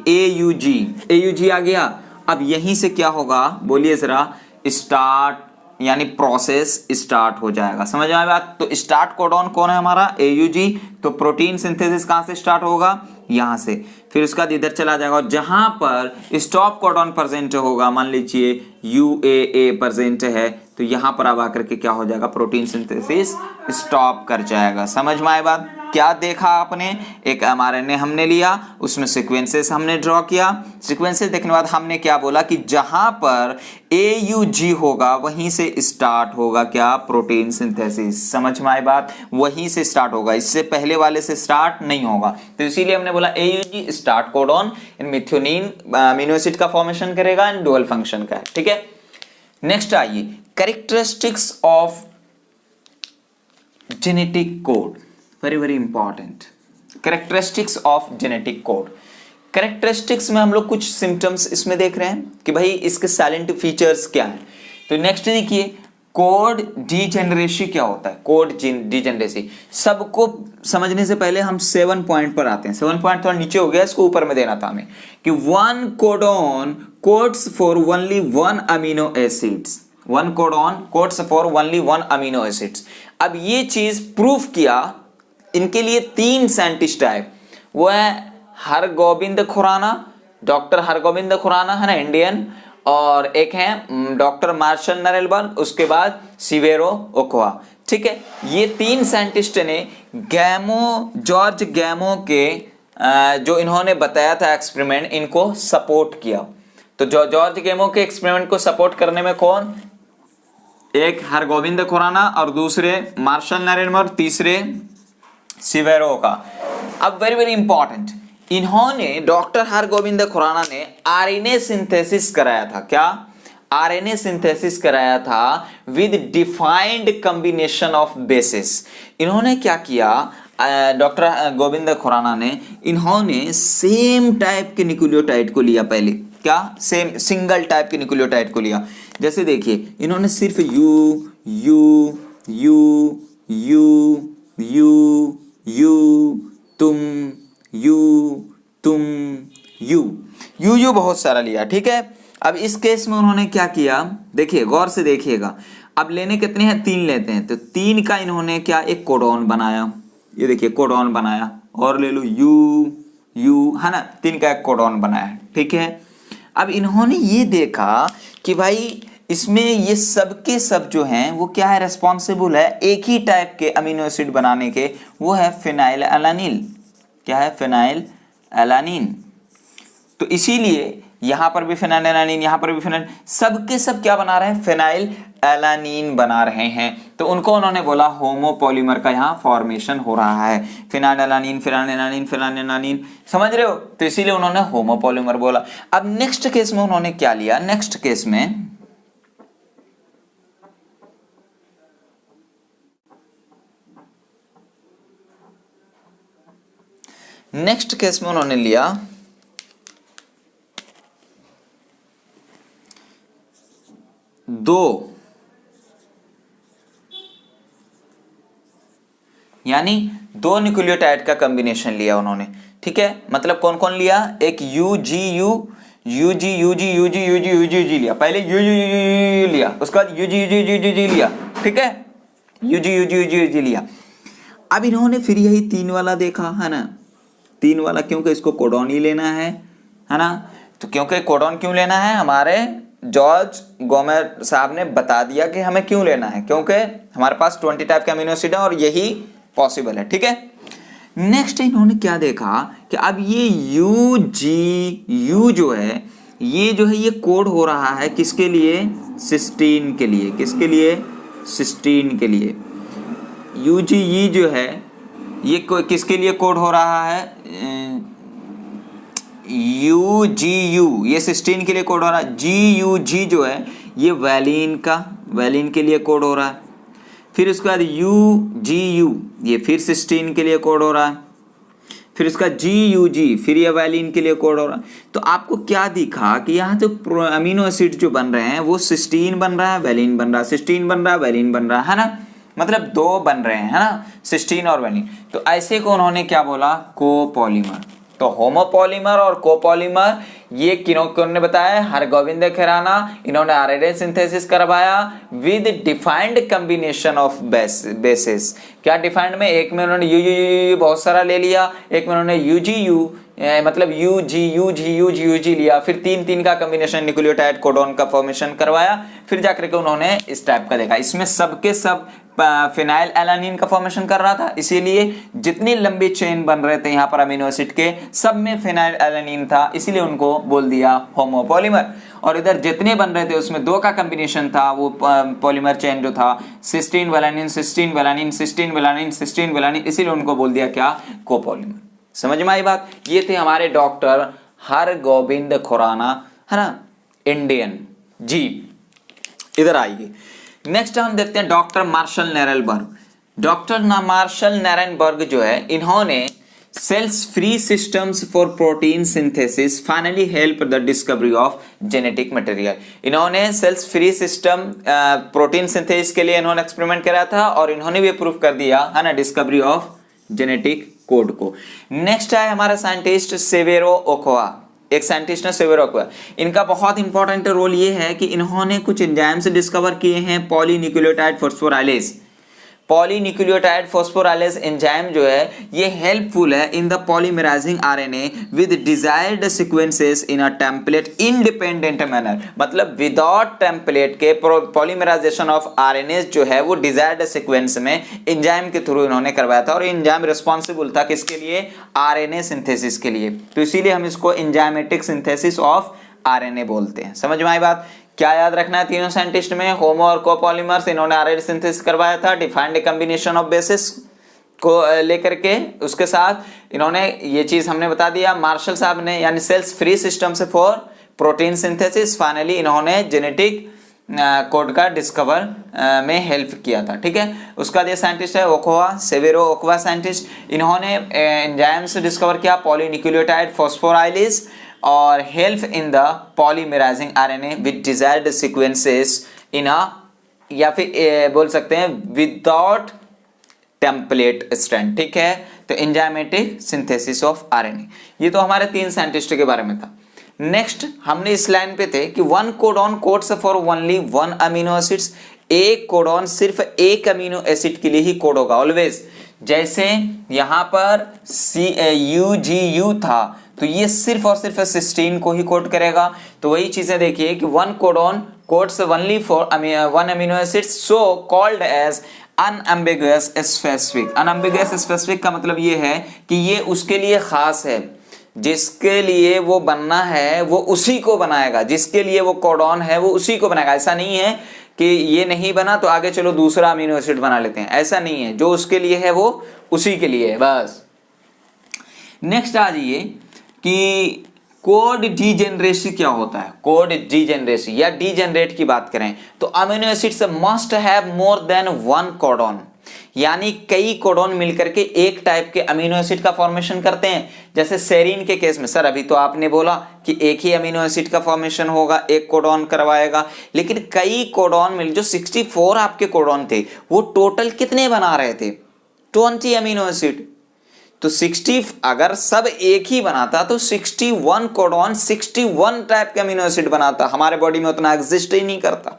AUG आ गया। अब यहीं से क्या होगा बोलिए जरा, स्टार्ट यानी प्रोसेस स्टार्ट हो जाएगा। समझ में आया बात? तो स्टार्ट कोडॉन कौन है हमारा, AUG। तो प्रोटीन सिंथेसिस कहां से स्टार्ट होगा, यहां से, फिर उसका इधर चला जाएगा, और जहां पर स्टॉप कोडॉन प्रेजेंट होगा, मान लीजिए UAA प्रेजेंट है, तो यहां पर अब आकर के क्या हो जाएगा, प्रोटीन सिंथेसिस स्टॉप कर जाएगा। समझ में आए बात? क्या देखा आपने, एक mRNA हमने लिया, उसमें सीक्वेंसेस हमने ड्रॉ किया, सीक्वेंसेस देखने के बाद हमने क्या बोला कि जहां पर AUG होगा वहीं से स्टार्ट होगा क्या, प्रोटीन सिंथेसिस। समझ में आए बात? वहीं से स्टार्ट होगा, इससे पहले वाले से स्टार्ट नहीं होगा। तो इसीलिए हमने बोला AUG स्टार्ट कोडॉन इन मिथ्योनिन अमीनो एसिड का फॉर्मेशन करेगा एंड डुअल फंक्शन का है। ठीक है, नेक्स्ट आइए, characteristics of genetic code, very very important. Characteristics of genetic code, characteristics में हम लोग कुछ सिम्टम्स इसमें देख रहे हैं कि भाई इसके साइलेंट फीचर्स क्या हैं। तो नेक्स्ट देखिए, कोड डीजेनरेसी क्या होता है, कोड डीजेनरेसी सबको समझने से पहले हम 7 पॉइंट पर आते हैं। 7 पॉइंट थोड़ा नीचे हो गया, इसको ऊपर में देना था हमें, कि one codon codes for only one amino acids, one codon codes for only one amino acids. अब ये चीज प्रूफ किया, इनके लिए 3 साइंटिस्ट आए, वो है हरगोबिंद खुराना, डॉक्टर हरगोबिंद खुराना है ना, इंडियन, और एक है डॉक्टर मार्शल नरेलबर्ग, उसके बाद सिवेरो ओकोआ। ठीक है, ये 3 साइंटिस्ट ने जॉर्ज गैमो के जो इन्होंने बताया था एक्सपेरिमेंट, इनको सपोर्ट किया। तो जॉर्ज गैमो के एक्सपेरिमेंट को सपोर्ट करने में कौन, एक हरगोबिंद खुराना और दूसरे मार्शल नरेलबर्ग, तीसरे सिवेरो का। अब वेरी वेरी इंपॉर्टेंट, इन्होंने डॉक्टर हरगोबिंद खुराना ने आरएनए सिंथेसिस कराया था। क्या, आरएनए सिंथेसिस कराया था with defined combination of basis. इन्होंने क्या किया, डॉक्टर गोविंद खुराना ने, इन्होंने सेम टाइप के न्यूक्लियोटाइड को लिया पहले, क्या, सेम सिंगल टाइप के न्यूक्लियोटाइड को लिया। जैसे देखिए, इन्होंने सिर्फ you you you you you you तुम यू बहुत सारा लिया। ठीक है, अब इस केस में उन्होंने क्या किया, देखिए गौर से देखिएगा, अब लेने कितने हैं, 3 लेते हैं, तो 3 का इन्होंने क्या, एक कोडॉन बनाया, ये देखिए कोडॉन बनाया, और ले लो यू है ना, 3 का एक कोडॉन बनाया। ठीक है, अब इन्होंने ये देखा कि भाई इसमें ये सब के सब जो हैं वो क्या है, रेस्पॉन्सिबल है एक ही टाइप के अमीनो एसिड बनाने के, वो है फिनाइल एलानिल। क्या है, फिनाइल एलानिन। तो इसीलिए यहां पर भी फिनाइल एलानिन, यहां पर भी फिनाइल, सब के सब क्या बना रहे हैं, फिनाइल एलानिन बना रहे हैं। तो उनको उन्होंने बोला होमोपॉलीमर का यहां फॉर्मेशन हो रहा है, phenyl alanine phenyl alanine phenyl alanine, समझ रहे हो? तो इसीलिए उन्होंने होमोपॉलीमर बोला। अब नेक्स्ट केस में उन्होंने क्या लिया, नेक्स्ट केस में उन्होंने लिया दो, यानी 2 न्यूक्लियोटाइड का कॉम्बिनेशन लिया उन्होंने। ठीक है, मतलब कौन कौन लिया, एक यूजी लिया, पहले यू लिया, उसके बाद यूजी लिया। ठीक है, यूजी लिया। अब इन्होंने फिर यही 3 वाला देखा, है ना, 3 वाला, क्योंकि इसको कोडॉन ही लेना है ना। तो क्योंकि कोडॉन क्यों लेना है, हमारे जॉर्ज गोमेर साहब ने बता दिया कि हमें क्यों लेना है, क्योंकि हमारे पास 20 टाइप के अमीनो एसिड है और यही पॉसिबल है। ठीक है, नेक्स्ट इन्होंने क्या देखा कि अब ये यू जो है ये कोड हो रहा है किसके लिए, सिस्टीन के लिए। किसके लिए, सिस्टीन के लिए। यूजी जो है ये किसके लिए कोड हो रहा है, यूजीयू, ये सिस्टीन के लिए कोड हो रहा है। जीयूजी जो है ये वैलिन के लिए कोड हो रहा है। फिर उसके बाद यूजीयू ये फिर सिस्टीन के लिए कोड हो रहा है। फिर उसका GUG, फिर ये वैलिन के लिए कोड हो रहा है। तो आपको क्या दिखा कि यहाँ जो अमीनो एसिड जो बन रहे हैं वो सिस्टीन बन रहा है, वैलिन बन रहा है, सिस्टीन बन रहा है, वैलिन बन रहा है ना, मतलब दो बन रहे हैं, है ना, सिस्टीन और वैलिन। तो ऐसे को उन्होंने क्या बोला, कोपॉलीमर। तो होमोपॉलीमर और कोपॉलीमर ये किन्होंने ने बताया, हरगोविंद खुराना, इन्होंने आरएनए सिंथेसिस करवाया with defined combination of basis. क्या डिफाइंड में, एक में उन्होंने यू बहुत सारा ले लिया, एक में उन्होंने UGU मतलब UG लिया, फिर तीन का कॉम्बिनेशन न्यूक्लियोटाइड कोडॉन का फॉर्मेशन करवाया, फिर जाकर के उन्होंने इस टाइप का देखा। इसमें सबके सब फिनाइल एलानिन का फॉर्मेशन कर रहा था, इसीलिए जितनी लंबी चेन बन रहे थे यहाँ पर अमीनो एसिड के, सब में फिनाइल एलानिन था, इसीलिए उनको बोल दिया होमोपॉलीमर। और इधर जितने बन रहे थे उसमें दो का कॉम्बिनेशन था, वो पॉलीमर चेन जो था सिस्टीन वेलानिन सिस्टीन वेलानिन सिस्टीन वेलानिन सिस्टीन वेलानिन, इसीलिए उनको बोल दिया क्या, कोपॉलीमर। समझ में आई बात। ये थे हमारे डॉक्टर हरगोविंद खुराना, है ना, इंडियन जी। इधर आइए, नेक्स्ट हम देखते हैं doctor Marshall Nirenberg. Doctor Marshall Nirenberg जो है, इन्होंने cells free systems for protein synthesis finally help the discovery of genetic material. इन्होंने cells free system protein synthesis के लिए इन्होंने एक्सपेरिमेंट करा था और इन्होंने भी प्रूव कर दिया, है ना, डिस्कवरी ऑफ जेनेटिक कोड को। नेक्स्ट है हमारा साइंटिस्ट सेवेरो ओकोआ, एक साइंटिस्ट है सेवेरो ओकोआ। इनका बहुत इंपॉर्टेंट रोल ये है कि इन्होंने कुछ एंजाइम्स डिस्कवर किए हैं, polynucleotide phosphorylase. Polynucleotide phosphorylase enzyme जो है ये हेल्पफुल है इन the polymerizing RNA with desired sequences in a template independent manner. मतलब विदाउट टेम्पलेट के पॉलीमराइजेशन ऑफ आरएनए जो है वो डिजायर्ड सीक्वेंस में एंजाइम के थ्रू इन्होंने करवाया था, और एंजाइम रिस्पॉन्सिबल था किसके लिए, आरएनए सिंथेसिस के लिए। तो इसीलिए हम इसको एंजाइमेटिक सिंथेसिस ऑफ आरएनए बोलते हैं। समझ में आई बात। क्या याद रखना है तीनों साइंटिस्ट में, होमो और कोपॉलीमर्स, इन्होंने आरएनए सिंथेसिस करवाया था डिफाइंड कॉम्बिनेशन ऑफ बेसिस को लेकर के, उसके साथ इन्होंने ये चीज हमने बता दिया। मार्शल साहब ने यानी सेल्स फ्री सिस्टम से फॉर प्रोटीन सिंथेसिस, फाइनली इन्होंने जेनेटिक कोड का डिस्कवर में हेल्प किया था, ठीक है। उसका ये साइंटिस्ट है ओकोआ, सेवेरो ओकोआ साइंटिस्ट। इन्होंने एंजाइम्स डिस्कवर किया पॉलीन्यूक्लियोटाइड फॉस्फोराइलेज और help in the polymerizing RNA with desired sequences in uh, या फिर बोल सकते हैं विदाउट टेम्पलेट स्ट्रैंड, ठीक है। तो एंजाइमेटिक सिंथेसिस ऑफ आरएनए, ये तो हमारे तीन साइंटिस्ट के बारे में था। नेक्स्ट हमने इस लाइन पे थे कि one codon codes for only one amino acids. एक कोडॉन सिर्फ एक अमीनो एसिड के लिए ही कोड होगा ऑलवेज। जैसे यहां पर UGU था तो ये सिर्फ और सिर्फ सिस्टीन को ही कोड करेगा। तो वही चीजें देखिए कि one codon codes only for one amino acids so called as unambiguous specific. Unambiguous specific का मतलब ये है कि ये उसके लिए खास है, जिसके लिए वो बनना है वो उसी को बनाएगा, जिसके लिए वो कोडॉन है वो उसी को बनाएगा। ऐसा नहीं है कि ये नहीं बना तो आगे चलो दूसरा अमीनो एसिड बना लेते हैं, ऐसा नहीं है। जो उसके लिए है वो उसी के लिए है बस। नेक्स्ट आ जाइए कि कोड डीजेनरेसी क्या होता है। कोड डीजेनरेसी या डीजेनरेट की बात करें तो amino acids must have more than one codon, यानी कई कोडॉन मिलकर के एक टाइप के अमीनो एसिड का फॉर्मेशन करते हैं। जैसे सेरीन के केस में, सर अभी तो आपने बोला कि एक ही अमीनो एसिड का फॉर्मेशन होगा, एक कोडॉन करवाएगा, लेकिन कई कोडॉन मिल, जो 64 आपके कोडॉन थे वो टोटल कितने बना रहे थे, 20 अमीनो एसिड। तो 60 अगर सब एक ही बनाता तो 61 कोडॉन 61 टाइप के अमीनो एसिड बनाता। हमारे बॉडी में उतना एग्जिस्ट ही नहीं करता,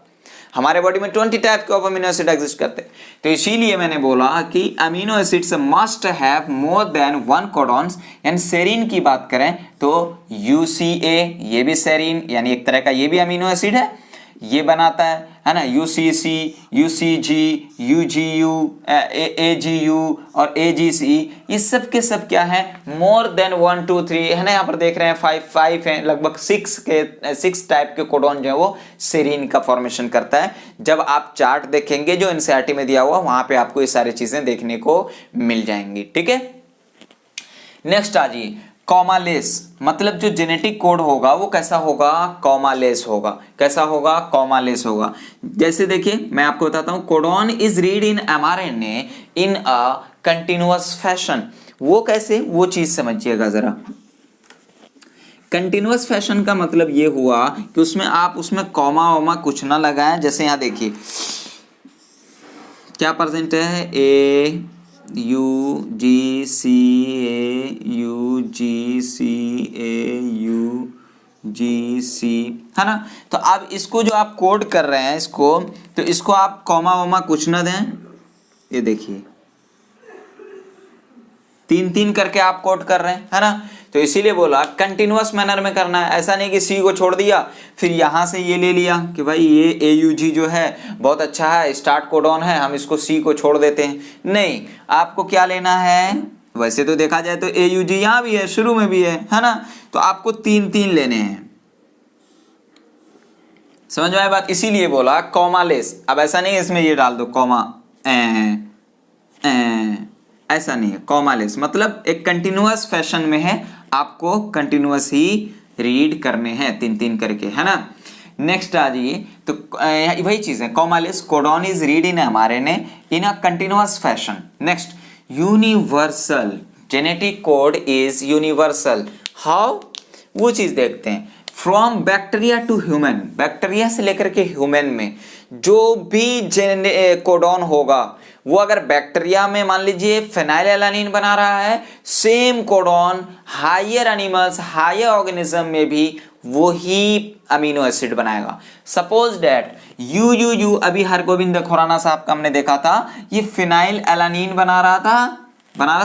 हमारे बॉडी में 20 टाइप के अमीनो एसिड एग्जिस्ट करते। तो इसीलिए मैंने बोला कि amino acids must have more than one codons. यानी सेरीन की बात करें तो UCA, ये भी सेरीन यानी एक तरह का ये भी अमीनो एसिड है, ये बनाता है ना। UCC, UCG, UGU, AGU और AGC, ये सब के सब क्या है, मोर देन 1 2 3 है ना। यहाँ पर देख रहे हैं 5 है, लगभग 6 टाइप के कोडॉन जो है वो सेरीन का फॉर्मेशन करता है। जब आप चार्ट देखेंगे जो एनसीईआरटी में दिया हुआ, वहां पे आपको ये सारी चीजें देखने को मिल जाएंगी, ठीक है। नेक्स्ट आ जाइए कॉमालेस, मतलब जो जेनेटिक कोड होगा वो कैसा होगा, कॉमालेस होगा। कैसा होगा, कॉमालेस होगा। जैसे देखिए मैं आपको बताता हूं, codon is read in mRNA in a continuous fashion. वो कैसे, वो चीज समझिएगा जरा। कंटिन्यूअस फैशन का मतलब ये हुआ कि उसमें आप उसमें कॉमा वॉमा कुछ ना लगाएं। जैसे यहाँ देखिए क्या प्रेजेंट है, A U G C A U G C A U G C, है ना। तो अब इसको जो आप कोड कर रहे हैं इसको, तो इसको आप कॉमा वॉमा कुछ ना दें। ये देखिए 3-3 करके आप कोड कर रहे हैं, है ना। तो इसीलिए बोला कंटिन्यूअस मैनर में करना है। ऐसा नहीं कि सी को छोड़ दिया फिर यहां से ये ले लिया कि भाई ये AUG जो है बहुत अच्छा है, स्टार्ट कोडॉन है, हम इसको सी को छोड़ देते हैं। नहीं, आपको क्या लेना है, वैसे तो देखा जाए तो AUG यहां भी है, शुरू में भी है ना। तो आपको 3-3 लेने हैं। समझ में आया बात। इसीलिए बोला कॉमा लेस। अब ऐसा नहीं है इसमें ये डाल दो कॉमा, ऐसा नहीं है। कॉमा लेस मतलब एक कंटिन्यूअस फैशन में है, आपको कंटिन्यूअस ही रीड करने हैं 3-3 करके, है ना। नेक्स्ट आ जाइए, तो वही चीज है, comma less codon is read in हमारे ने in a continuous fashion. Next, universal genetic code is universal. How, वो चीज देखते हैं। From bacteria to human, bacteria से लेकर के ह्यूमन में जो भी कोडॉन होगा वो अगर बैक्टीरिया में मान लीजिए फेनाइलएलानिन बना रहा है, same codon higher animals higher organism में भी वही अमीनो एसिड बनाएगा। सपोज दैट यू अभी हरगोविंद खुराना साहब का हमने देखा था, ये फेनाइलएलानिन बना रहा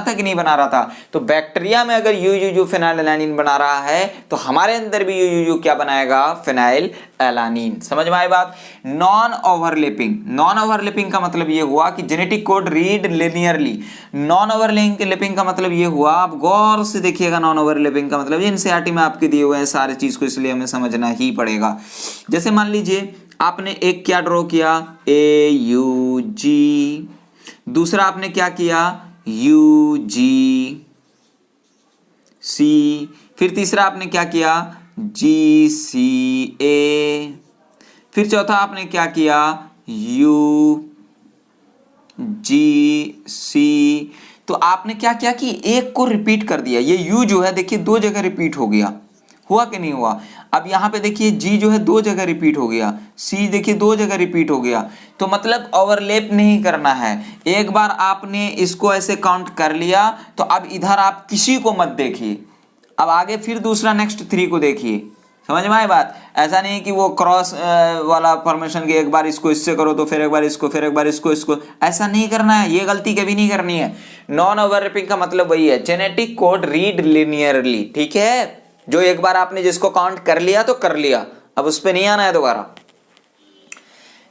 था कि नहीं बना रहा था। तो बैक्टीरिया में अगर यू फेनाइलएलानिन बना रहा है तो हमारे अंदर भी यू क्या बनाएगा, फेनाइलएलानिन। समझ में आई बात। नॉन ओवरलैपिंग का मतलब ये हुआ कि genetic code read linearly. Non overlapping का मतलब ये हुआ, आप गौर से देखिएगा, नॉन ओवरलैपिंग का मतलब एनसीईआरटी में आपके दिए हुए हैं सारे चीज को, इसलिए हमें समझना ही पड़ेगा। जैसे मान लीजिए आपने एक क्या ड्रॉ किया, AUG, दूसरा आपने क्या किया, UGC, फिर तीसरा आपने क्या किया, GCA, फिर चौथा आपने क्या किया, UGC। तो आपने क्या किया कि एक को रिपीट कर दिया। ये U जो है देखिए 2 जगह रिपीट हो गया, हुआ कि नहीं हुआ। अब यहां पे देखिए G जो है 2 जगह रिपीट हो गया, C देखिए 2 जगह रिपीट हो गया। तो मतलब ओवरलैप नहीं करना है। एक बार आपने इसको ऐसे काउंट कर लिया तो अब इधर आप किसी को मत देखिए, अब आगे फिर दूसरा नेक्स्ट 3 को देखिए। समझ में आई बात। ऐसा नहीं कि वो क्रॉस वाला फॉर्मेशन के एक बार इसको इससे करो तो फिर एक बार इसको, फिर एक बार इसको, ऐसा नहीं करना है। ये गलती कभी नहीं करनी है। नॉन ओवरलैपिंग का मतलब वही है, जेनेटिक कोड रीड लिनियरली, ठीक है। जो एक बार आपने जिसको काउंट कर लिया तो कर लिया, अब उस पर नहीं आना है दोबारा।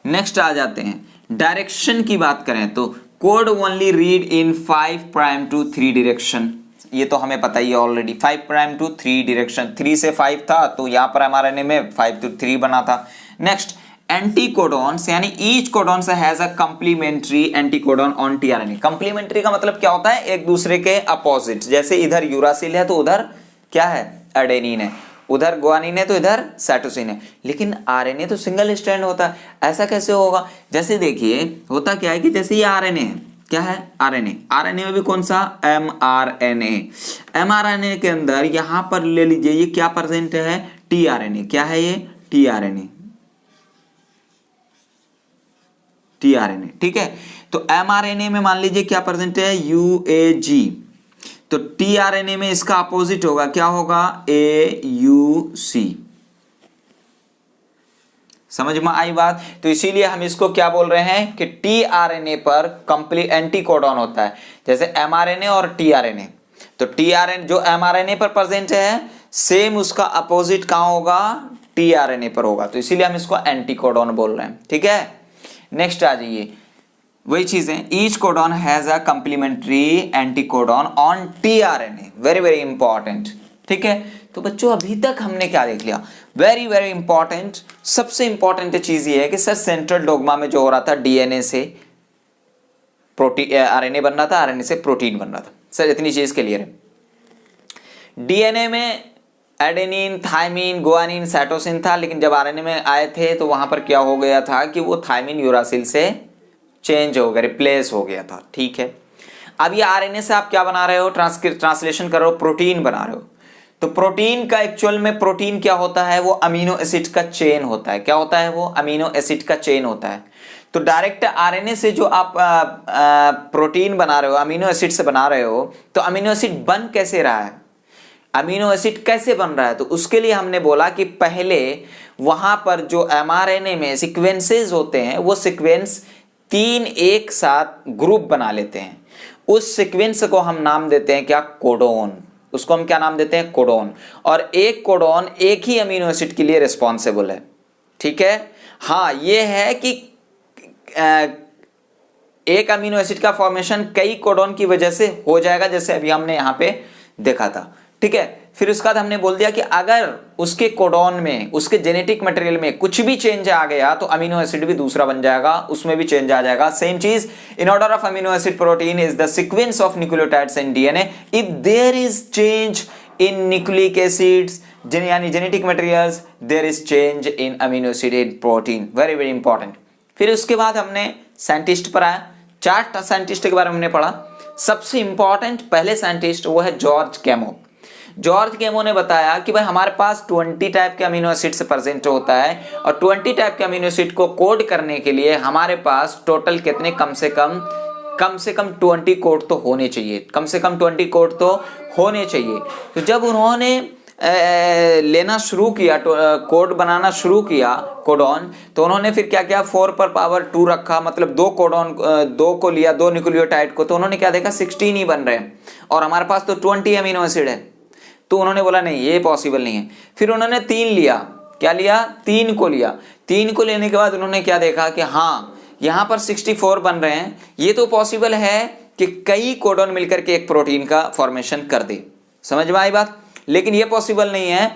नेक्स्ट आ जाते हैं डायरेक्शन की बात करें तो code only read in 5 prime to 3 direction. ये तो हमें पता ही है ऑलरेडी, 5 प्राइम टू 3 डायरेक्शन, 3 से 5 था तो यहां पर हमारे में 5 to 3 बना था। नेक्स्ट, एंटी कोडॉन्स यानी ईच कोडॉन से has a complementary anti codon on tRNA. Complementary का मतलब क्या होता है, एक दूसरे के अपोजिट। जैसे इधर यूरासिल है तो उधर क्या है, एडेनिन है, उधर गुआनिन है तो इधर साइटोसिन है। लेकिन आरएनए तो सिंगल स्ट्रैंड होता है, ऐसा कैसे होगा। जैसे देखिए होता क्या है कि जैसे ये आरएनए है, क्या है, आरएनए में भी कौन सा, एमआरएनए के अंदर यहां पर ले लीजिए ये क्या प्रेजेंट है, टीआरएनए। क्या है ये, टीआरएनए, ठीक है। तो एमआरएनए में मान लीजिए क्या प्रेजेंट है, यूएजी। तो टीआरएनए में इसका अपोजिट होगा, क्या होगा, AUC। समझ में आई बात। तो इसीलिए हम इसको क्या बोल रहे हैं कि टीआरएनए पर कंप्लीट एंटी कोडॉन होता है, जैसे एमआरएनए और टीआरएनए। तो टीआरएनए जो एमआरएनए पर प्रेजेंट है सेम उसका अपोजिट कहां होगा, टीआरएनए पर होगा। तो इसीलिए हम इसको एंटी कोडॉन बोल रहे हैं, ठीक है। नेक्स्ट आ जाइए, वही चीज है, each codon has a complementary anti codon on tRNA, very very important, ठीक है। तो बच्चों अभी तक हमने क्या देख लिया, वेरी वेरी इंपॉर्टेंट। सबसे इंपॉर्टेंट चीज ये है कि सर सेंट्रल डोग्मा में जो हो रहा था डीएनए से प्रोटीन, आरएनए बन रहा था, आरएनए से प्रोटीन बन रहा था। सर इतनी चीज क्लियर है। डीएनए में एडेनिन, थायमिन, गुआनिन, साइटोसिन था, लेकिन जब आरएनए में आए थे तो वहां पर क्या हो गया था कि वो थायमिन यूरासिल से चेंज हो गया, रिप्लेस हो गया था, ठीक है। अब ये आरएनए से आप क्या बना रहे हो, ट्रांसलेशन कर रहे हो, प्रोटीन बना रहे हो। तो प्रोटीन का एक्चुअल में प्रोटीन क्या होता है, वो अमीनो एसिड का चेन होता है। क्या होता है वो, अमीनो एसिड का चेन होता है। तो डायरेक्ट आरएनए से जो आप प्रोटीन बना रहे हो, अमीनो एसिड से बना रहे हो, तो अमीनो एसिड बन कैसे रहा है, अमीनो एसिड कैसे बन रहा है, तो उसके लिए हमने बोला कि पहले वहां पर जो एमआरएनए में सीक्वेंसेस होते हैं, वो सीक्वेंस 3 एक साथ ग्रुप बना लेते हैं। उस सीक्वेंस को हम नाम देते हैं क्या, कोडोन। उसको हम क्या नाम देते हैं, कोडोन। और एक कोडोन एक ही अमीनो एसिड के लिए रिस्पॉन्सिबल है। ठीक है, हाँ ये है कि एक अमीनो एसिड का फॉर्मेशन कई कोडोन की वजह से हो जाएगा, जैसे अभी हमने यहां पे देखा था। ठीक है, फिर उसके बाद हमने बोल दिया कि अगर उसके कोडोन में, उसके जेनेटिक मटेरियल में कुछ भी चेंज आ गया तो अमीनो एसिड भी दूसरा बन जाएगा, उसमें भी चेंज आ जाएगा। सेम चीज, in order of amino acid protein is the sequence of nucleotides in DNA. If there is change in nucleic acids यानी genetic materials, there is change in amino acid in protein. Very very important. फिर उसके बाद हमने साइंटिस्ट पर आया, 4 साइंटिस्ट के बारे में हमने पढ़ा। सबसे इंपॉर्टेंट पहले साइंटिस्ट वो है जॉर्ज कैमो। जॉर्ज कैमो ने बताया कि भाई हमारे पास 20 टाइप के अमीनो एसिड से प्रेजेंट होता है, और 20 टाइप के अमीनो एसिड को कोड करने के लिए हमारे पास टोटल कितने, कम से कम 20 कोड तो होने चाहिए, कम से कम 20 कोड तो होने चाहिए। तो जब उन्होंने लेना शुरू किया, कोड बनाना शुरू किया कोडॉन, तो उन्होंने फिर क्या किया, 4 पर पावर 2 रखा, मतलब 2 कोडॉन, 2 को लिया, 2 न्यूक्लियोटाइड को, तो उन्होंने क्या देखा 16 ही बन रहे हैं, और हमारे पास तो 20 अमीनो एसिड है। तो उन्होंने बोला नहीं, ये पॉसिबल नहीं है। फिर उन्होंने 3 लिया, क्या लिया, 3 को लिया। 3 को लेने के बाद उन्होंने क्या देखा कि हाँ यहाँ पर 64 बन रहे हैं, ये तो पॉसिबल है कि कई कोडॉन मिलकर के एक प्रोटीन का फॉर्मेशन कर दे। समझ में आई बात? लेकिन ये पॉसिबल नहीं है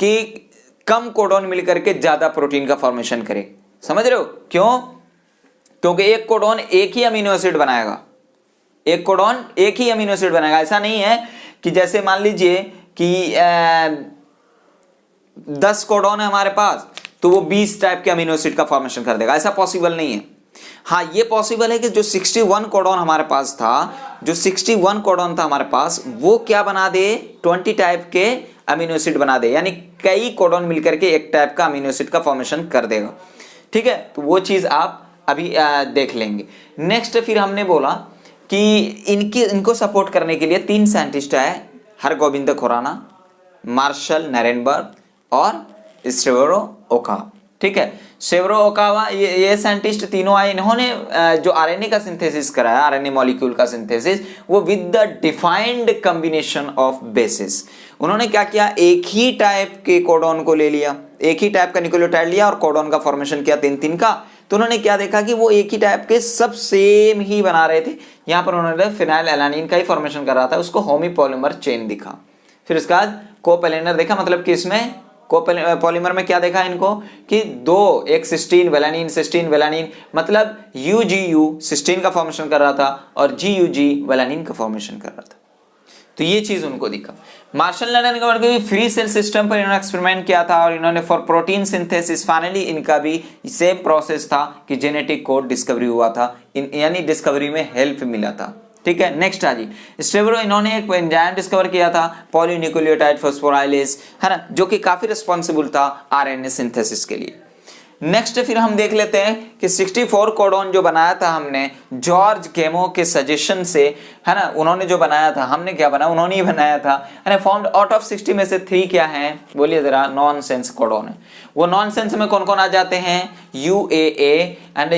कि कम कोडॉन मिलकर के ज्यादा प्रोटीन का फॉर्मेशन करे। समझ रहे हो क्यों? क्योंकि एक कोडॉन एक ही अमीनो एसिड बनाएगा, एक कोडॉन एक ही अमीनो एसिड बनाएगा। ऐसा नहीं है कि जैसे मान लीजिए कि 10 कोडॉन है हमारे पास, तो वो 20 टाइप के अमीनो एसिड का फॉर्मेशन कर देगा। ऐसा पॉसिबल नहीं है। हाँ ये पॉसिबल है कि जो 61 कोडॉन हमारे पास था, जो 61 कोडॉन था हमारे पास, वो क्या बना दे, 20 टाइप के अमीनो एसिड बना दे, यानी कई कोडॉन मिलकर के एक टाइप का अमीनो एसिड का फॉर्मेशन कर देगा। ठीक है, तो वो चीज आप अभी देख लेंगे। नेक्स्ट फिर हमने बोला कि इनको सपोर्ट करने के लिए 3 साइंटिस्ट आए, हरगोबिंद खुराना, मार्शल नरेनबर्ग और सेवरो ओकावा। ठीक है, सेवरो ओकावा, ये साइंटिस्ट तीनों आए। इन्होंने जो आरएनए का सिंथेसिस कराया, आरएनए मॉलिक्यूल का सिंथेसिस, वो with the defined combination of basis. उन्होंने क्या किया, एक ही टाइप के कोडॉन को ले लिया, एक ही टाइप का न्यूक्लियोटाइड लिया और कोडॉन का फॉर्मेशन किया 3-3 का। तो उन्होंने क्या देखा कि वो एक ही टाइप के सब सेम ही बना रहे थे। यहाँ पर उन्होंने फिनाइल एलानिन का ही फॉर्मेशन कर रहा था, उसको होमीपॉलीमर चेन दिखा। फिर उसके बाद कोपैलिनर देखा, मतलब कि इसमें कोपॉलीमर में क्या देखा इनको कि 2, एक सिस्टीन वेलानिन, मतलब UGU सिस्टीन का फॉर्मेशन कर रहा था और GUG वेलानिन का फॉर्मेशन कर रहा था। तो ये चीज उनको दिखा। मार्शल नरेनबर्ग भी फ्री सेल सिस्टम पर इन्होंने एक्सपेरिमेंट किया था, और इन्होंने फॉर प्रोटीन सिंथेसिस, फाइनली इनका भी सेम प्रोसेस था कि जेनेटिक कोड डिस्कवरी हुआ था, यानी डिस्कवरी में हेल्प मिला था। ठीक है, नेक्स्ट आ जी स्टेवरो, इन्होंने एक एंजाइम डिस्कवर किया था पॉलीन्यूक्लियोटाइड फॉस्फोराइलेज, है ना, जो कि काफी रिस्पॉन्सिबल था आरएनए सिंथेसिस के लिए। नेक्स्ट फिर हम देख लेते हैं कि 64 कोडॉन जो बनाया था हमने जॉर्ज कैमो के सजेशन से, है ना, उन्होंने जो बनाया था, हमने क्या बनाया, उन्होंने ही बनाया था, है ना। फॉर्म्ड आउट ऑफ 60 में से 3 क्या हैं, बोलिए जरा, नॉनसेंस कोडॉन है। वो नॉनसेंस में कौन कौन आ जाते हैं, UAA एंड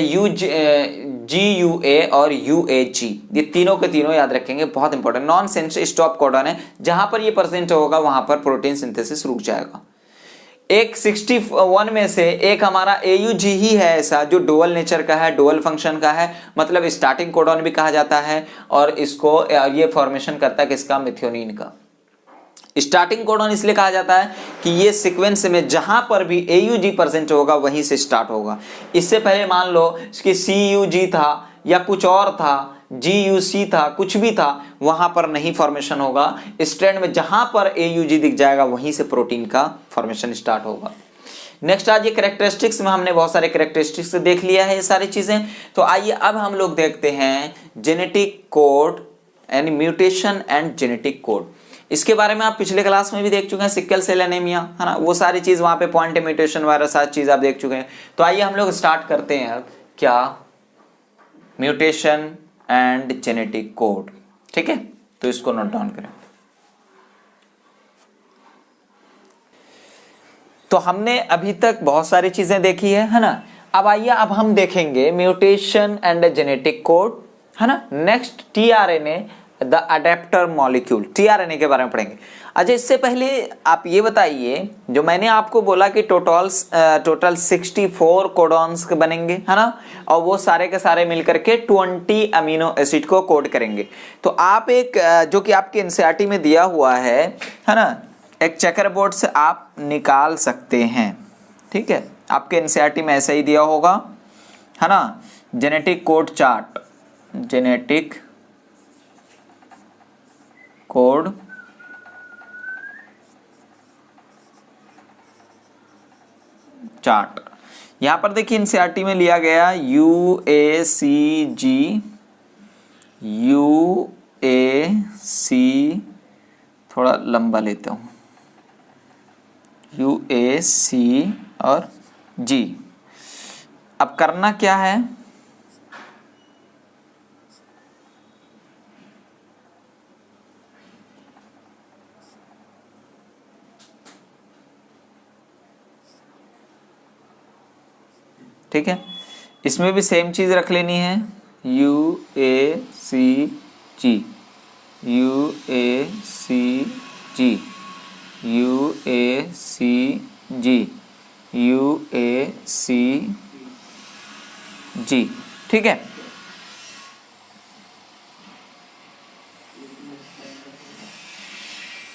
GUA और UAG, ये तीनों के तीनों याद रखेंगे, बहुत इंपॉर्टेंट। नॉनसेंस स्टॉप कोडॉन है, जहां पर ये प्रेजेंट होगा वहां पर प्रोटीन सिंथेसिस रुक जाएगा। एक 61 में से एक हमारा AUG ही है ऐसा, जो डुअल नेचर का है, डुअल फंक्शन का है, मतलब स्टार्टिंग कोडॉन भी कहा जाता है, और इसको ये फॉर्मेशन करता है किसका, मिथ्योनिन का। स्टार्टिंग कोडॉन इसलिए कहा जाता है कि ये सीक्वेंस में जहां पर भी AUG प्रेजेंट होगा वहीं से स्टार्ट होगा। इससे पहले मान लो कि CUG था या कुछ और था, GUC था, कुछ भी था, वहां पर नहीं फॉर्मेशन होगा। स्ट्रैंड में जहां पर AUG दिख जाएगा वहीं से प्रोटीन का फॉर्मेशन स्टार्ट होगा। नेक्स्ट आज ये कैरेक्टरिस्टिक्स में हमने बहुत सारे कैरेक्टरिस्टिक्स देख लिया है, ये सारी चीजें। तो आइए अब हम लोग देखते हैं जेनेटिक कोड यानी म्यूटेशन एंड जेनेटिक कोड। इसके बारे में आप पिछले क्लास में भी देख चुके हैं, सिकल सेल एनीमिया, है ना, वो सारी चीज वहां पे पॉइंट म्यूटेशन वगैरह सारी चीज आप देख चुके हैं। तो आइए हम लोग स्टार्ट करते हैं अब क्या, म्यूटेशन एंड जेनेटिक कोड। ठीक है, तो इसको नोट डाउन करें। तो हमने अभी तक बहुत सारी चीजें देखी है ना। अब आइए अब हम देखेंगे म्यूटेशन एंड जेनेटिक कोड, है ना। Next tRNA the adapter molecule, tRNA के बारे में पढ़ेंगे। अच्छा, इससे पहले आप ये बताइए, जो मैंने आपको बोला कि टोटल 64 कोडॉन्स बनेंगे, है ना, और वो सारे के सारे मिलकर के 20 अमीनो एसिड को कोड करेंगे। तो आप एक जो कि आपके एनसीईआरटी में दिया हुआ है ना, एक चेकर बोर्ड से आप निकाल सकते हैं। ठीक है, आपके एनसीईआरटी में ऐसा ही दिया होगा, है ना, genetic code chart, genetic code chart. यहां पर देखिए एनसीईआरटी में लिया गया UAC, थोड़ा लंबा लेता हूं, UAC और G। अब करना क्या है, ठीक है, इसमें भी सेम चीज रख लेनी है, UACG, UACG, UACG, UACG। ठीक है,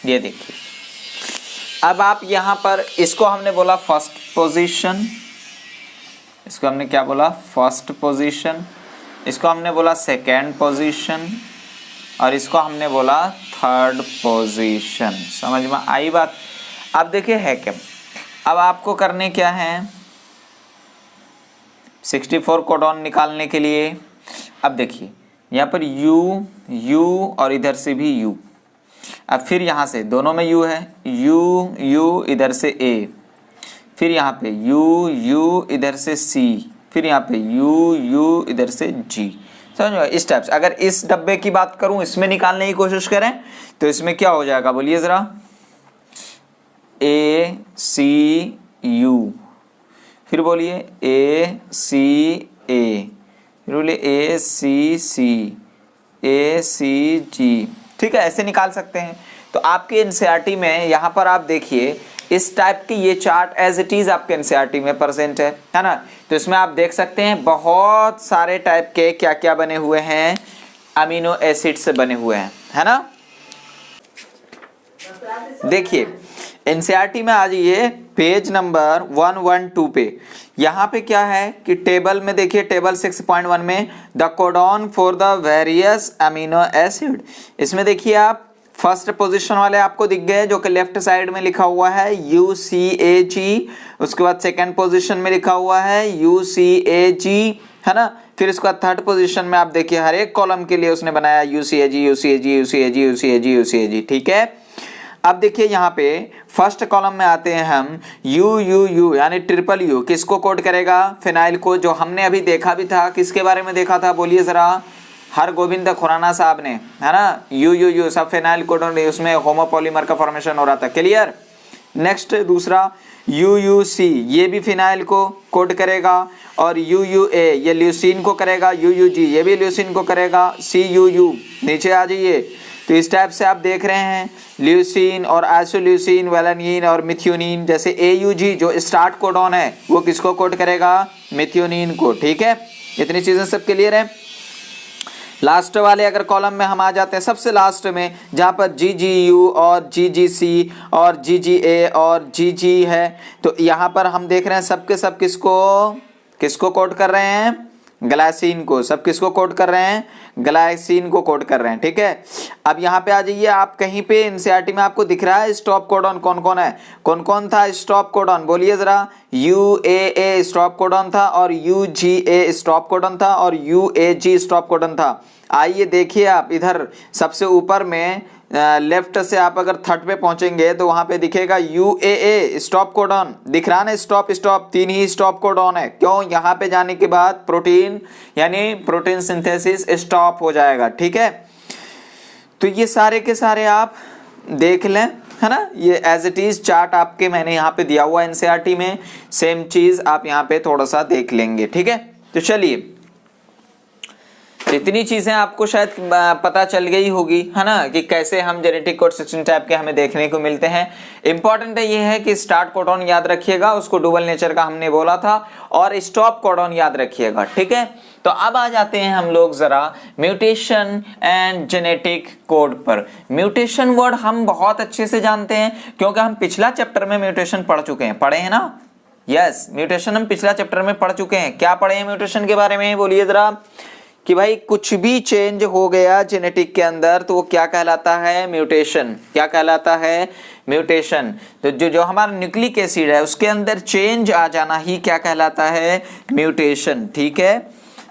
ये देखिए। अब आप यहां पर इसको हमने बोला फर्स्ट पोजीशन, इसको हमने क्या बोला, फर्स्ट पोजीशन, इसको हमने बोला सेकेंड पोजीशन, और इसको हमने बोला थर्ड पोजीशन। समझ में आई बात। अब देखिए है क्या, अब आपको करने क्या है, 64 कोडॉन निकालने के लिए। अब देखिए यहाँ पर U और इधर से भी U, अब फिर यहाँ से दोनों में U है, U इधर से A, फिर यहाँ पे U इधर से C, फिर यहाँ पे U इधर से G। समझ में, इस टाइप से। अगर इस डब्बे की बात करूं, इसमें निकालने की कोशिश करें तो इसमें क्या हो जाएगा, बोलिए जरा, ACU, फिर बोलिए ACA, फिर बोलिए ACG। ठीक है, ऐसे निकाल सकते हैं। तो आपके एनसीईआरटी में यहाँ पर आप देखिए इस टाइप की ये चार्ट एज इट इज आपके एनसीईआरटी में प्रेजेंट है ना। तो इसमें आप देख सकते हैं बहुत सारे टाइप के क्या क्या बने हुए हैं, अमीनो एसिड से बने हुए हैं, है ना। देखिए एनसीईआरटी में आ जाइए पेज नंबर 112 पे। यहाँ पे क्या है कि टेबल में देखिए, टेबल 6.1 में the codon for the various amino acid, इसमें देखिए आप फर्स्ट पोजीशन वाले आपको दिख गए जो कि लेफ्ट साइड में लिखा हुआ है UCAG, उसके बाद सेकंड पोजीशन में लिखा हुआ है UCAG, है ना। फिर इसके बाद थर्ड पोजीशन में आप देखिए हर एक कॉलम के लिए उसने बनाया UCAG। ठीक है, अब देखिए यहाँ पे फर्स्ट कॉलम में आते हैं हम, U यानी ट्रिपल U किसको कोड करेगा, फिनाइल को, जो हमने अभी देखा भी था। किसके बारे में देखा था, बोलिए जरा, हरगोविंद खुराना साहब ने, है ना। U सब फिनाइल कोडोन, उसमें होमोपॉलीमर का फॉर्मेशन हो रहा था, क्लियर। नेक्स्ट दूसरा UUC, ये भी फिनाइल को कोड करेगा, और UUA ये ल्यूसीन को करेगा, UUG ये भी ल्यूसीन को करेगा, CUU नीचे आ जाइए। तो इस टाइप से आप देख रहे हैं ल्यूसीन और आइसोल्यूसीन, वेलानिन और मिथ्योनिन। जैसे AUG जो स्टार्ट कोडॉन है वो किसको कोड करेगा, मिथ्योनिन को। ठीक है, इतनी चीजें सब क्लियर है। लास्ट वाले अगर कॉलम में हम आ जाते हैं, सबसे लास्ट में जहाँ पर GGU और GGC और GGA और GG है, तो यहाँ पर हम देख रहे हैं सबके सब किसको कोड कर रहे हैं, ग्लाइसिन को, सब किसको कोड कर रहे हैं, ग्लाइसिन को कोड कर रहे हैं, ठीक है। अब यहाँ पे आ जाइए, आप कहीं पे एनसीईआरटी में आपको दिख रहा है स्टॉप कोडॉन कौन कौन है, कौन कौन था स्टॉप कोडॉन, बोलिए जरा। UAA स्टॉप कोडॉन था, और UGA स्टॉप कोडॉन था, और UAG स्टॉप कोडॉन था। आइए देखिए आप इधर सबसे ऊपर में लेफ्ट से आप अगर थर्ड पे पहुंचेंगे तो वहां पे दिखेगा UAA स्टॉप कोडॉन, दिख रहा ना, स्टॉप स्टॉप, 3 ही स्टॉप कोडॉन है। क्यों, यहाँ पे जाने के बाद प्रोटीन यानी प्रोटीन सिंथेसिस स्टॉप हो जाएगा, ठीक है। तो ये सारे के सारे आप देख लें, है ना, ये एज इट इज चार्ट आपके मैंने यहाँ पे दिया हुआ एनसीईआरटी में, सेम चीज आप यहाँ पे थोड़ा सा देख लेंगे, ठीक है। तो चलिए, इतनी चीजें आपको शायद पता चल गई होगी, है ना, कि कैसे हम जेनेटिक कोड 16 टाइप के हमें देखने को मिलते हैं। इंपॉर्टेंट है ये है कि स्टार्ट कोडॉन याद रखिएगा, उसको डुबल नेचर का हमने बोला था, और स्टॉप कोडॉन याद रखिएगा, ठीक है। तो अब आ जाते हैं हम लोग जरा म्यूटेशन एंड जेनेटिक कोड पर। म्यूटेशन वर्ड हम बहुत अच्छे से जानते हैं क्योंकि हम पिछला चैप्टर में म्यूटेशन पढ़ चुके हैं, पढ़े हैं ना, यस, म्यूटेशन हम पिछला चैप्टर में पढ़ चुके हैं। क्या पढ़े हैं म्यूटेशन के बारे में, बोलिए जरा। कि भाई कुछ भी चेंज हो गया जेनेटिक के अंदर तो वो क्या कहलाता है, म्यूटेशन। क्या कहलाता है, म्यूटेशन। तो जो हमारा न्यूक्लिक एसिड है उसके अंदर चेंज आ जाना ही क्या कहलाता है, म्यूटेशन, ठीक है।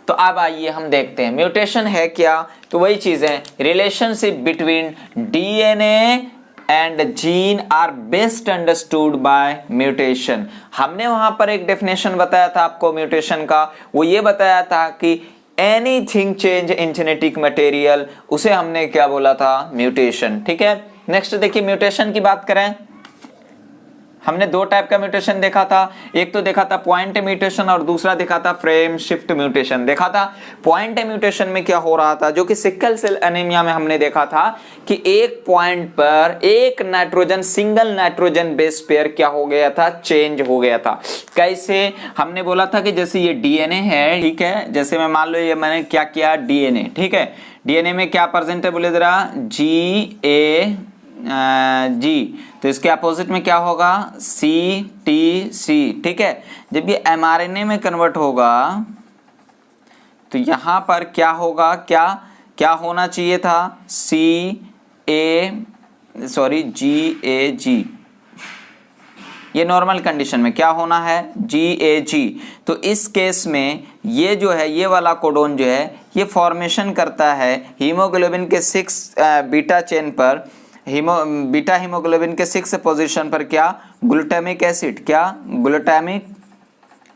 तो अब आइए हम देखते हैं म्यूटेशन है क्या। तो वही चीज है, relationship between DNA and gene are best understood by mutation. हमने वहां पर एक डेफिनेशन बताया था आपको म्यूटेशन का, वो ये बताया था कि anything change in genetic material, उसे हमने क्या बोला था, म्यूटेशन, ठीक है। नेक्स्ट देखिए, म्यूटेशन की बात करें, हमने 2 टाइप का म्यूटेशन देखा था, एक तो देखा था पॉइंट म्यूटेशन और दूसरा देखा था फ्रेम शिफ्ट म्यूटेशन। देखा था पॉइंट म्यूटेशन में क्या हो रहा था, जो कि सिकल सेल एनीमिया में हमने देखा था कि एक पॉइंट पर एक nitrogen, single nitrogen base pair क्या हो गया था, चेंज हो गया था। कैसे, हमने बोला था कि जैसे ये डीएनए है, ठीक है, जैसे मैं मान लो ये मैंने क्या किया, डीएनए, ठीक है, डीएनए में क्या प्रेजेंट है, बोले जरा, जी, तो इसके अपोजिट में क्या होगा, CTC, ठीक है। जब ये mRNA में कन्वर्ट होगा तो यहां पर क्या होगा, क्या होना चाहिए था, GAG, ये नॉर्मल कंडीशन में क्या होना है, GAG। तो इस केस में ये जो है, ये वाला कोडोन जो है, ये फॉर्मेशन करता है हीमोग्लोबिन के 6 बीटा चेन पर, बीटा हीमोग्लोबिन के 6 पोजीशन पर क्या, ग्लूटामिक एसिड, क्या, ग्लूटामिक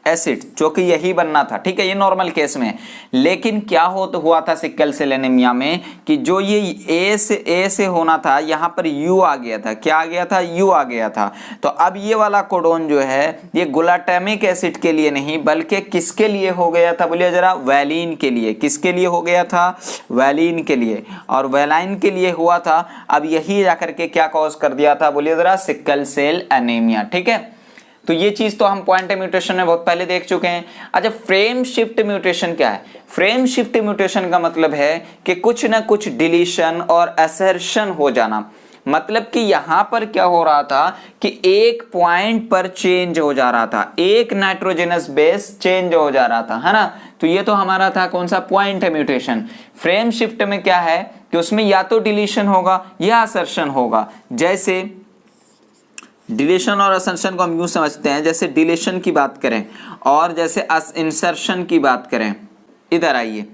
एसिड, जो कि यही बनना था, ठीक है, ये नॉर्मल केस में। लेकिन क्या हुआ था सिकल सेल एनीमिया में कि जो ये ए से होना था, यहाँ पर यू आ गया था, क्या आ गया था, यू आ गया था। तो अब ये वाला कोडोन जो है ये ग्लूटामिक एसिड के लिए नहीं बल्कि किसके लिए हो गया था, बोलिए जरा, वैलिन के लिए। किसके लिए हो गया था, वैलिन के लिए, और वैलाइन के लिए हुआ था। अब यही जाकर के क्या कॉज कर दिया था, बोलिए जरा, सिकल सेल एनीमिया, ठीक है। तो ये चीज तो हम पॉइंट म्यूटेशन में बहुत पहले देख चुके हैं। अच्छा, फ्रेम शिफ्ट म्यूटेशन क्या है, फ्रेम शिफ्ट म्यूटेशन का मतलब है कि कुछ ना कुछ डिलीशन और असर्शन हो जाना। मतलब कि यहां पर क्या हो रहा था कि एक पॉइंट पर चेंज हो जा रहा था, एक नाइट्रोजनस बेस चेंज हो जा रहा था, है ना। तो ये तो हमारा था कौन सा, पॉइंट म्यूटेशन। फ्रेम शिफ्ट में क्या है कि उसमें या तो डिलीशन होगा या असर्शन होगा। जैसे डिलीशन और असर्शन को हम यूं समझते हैं, जैसे डिलीशन की बात करें और जैसे इंसर्शन की बात करें। इधर आइए,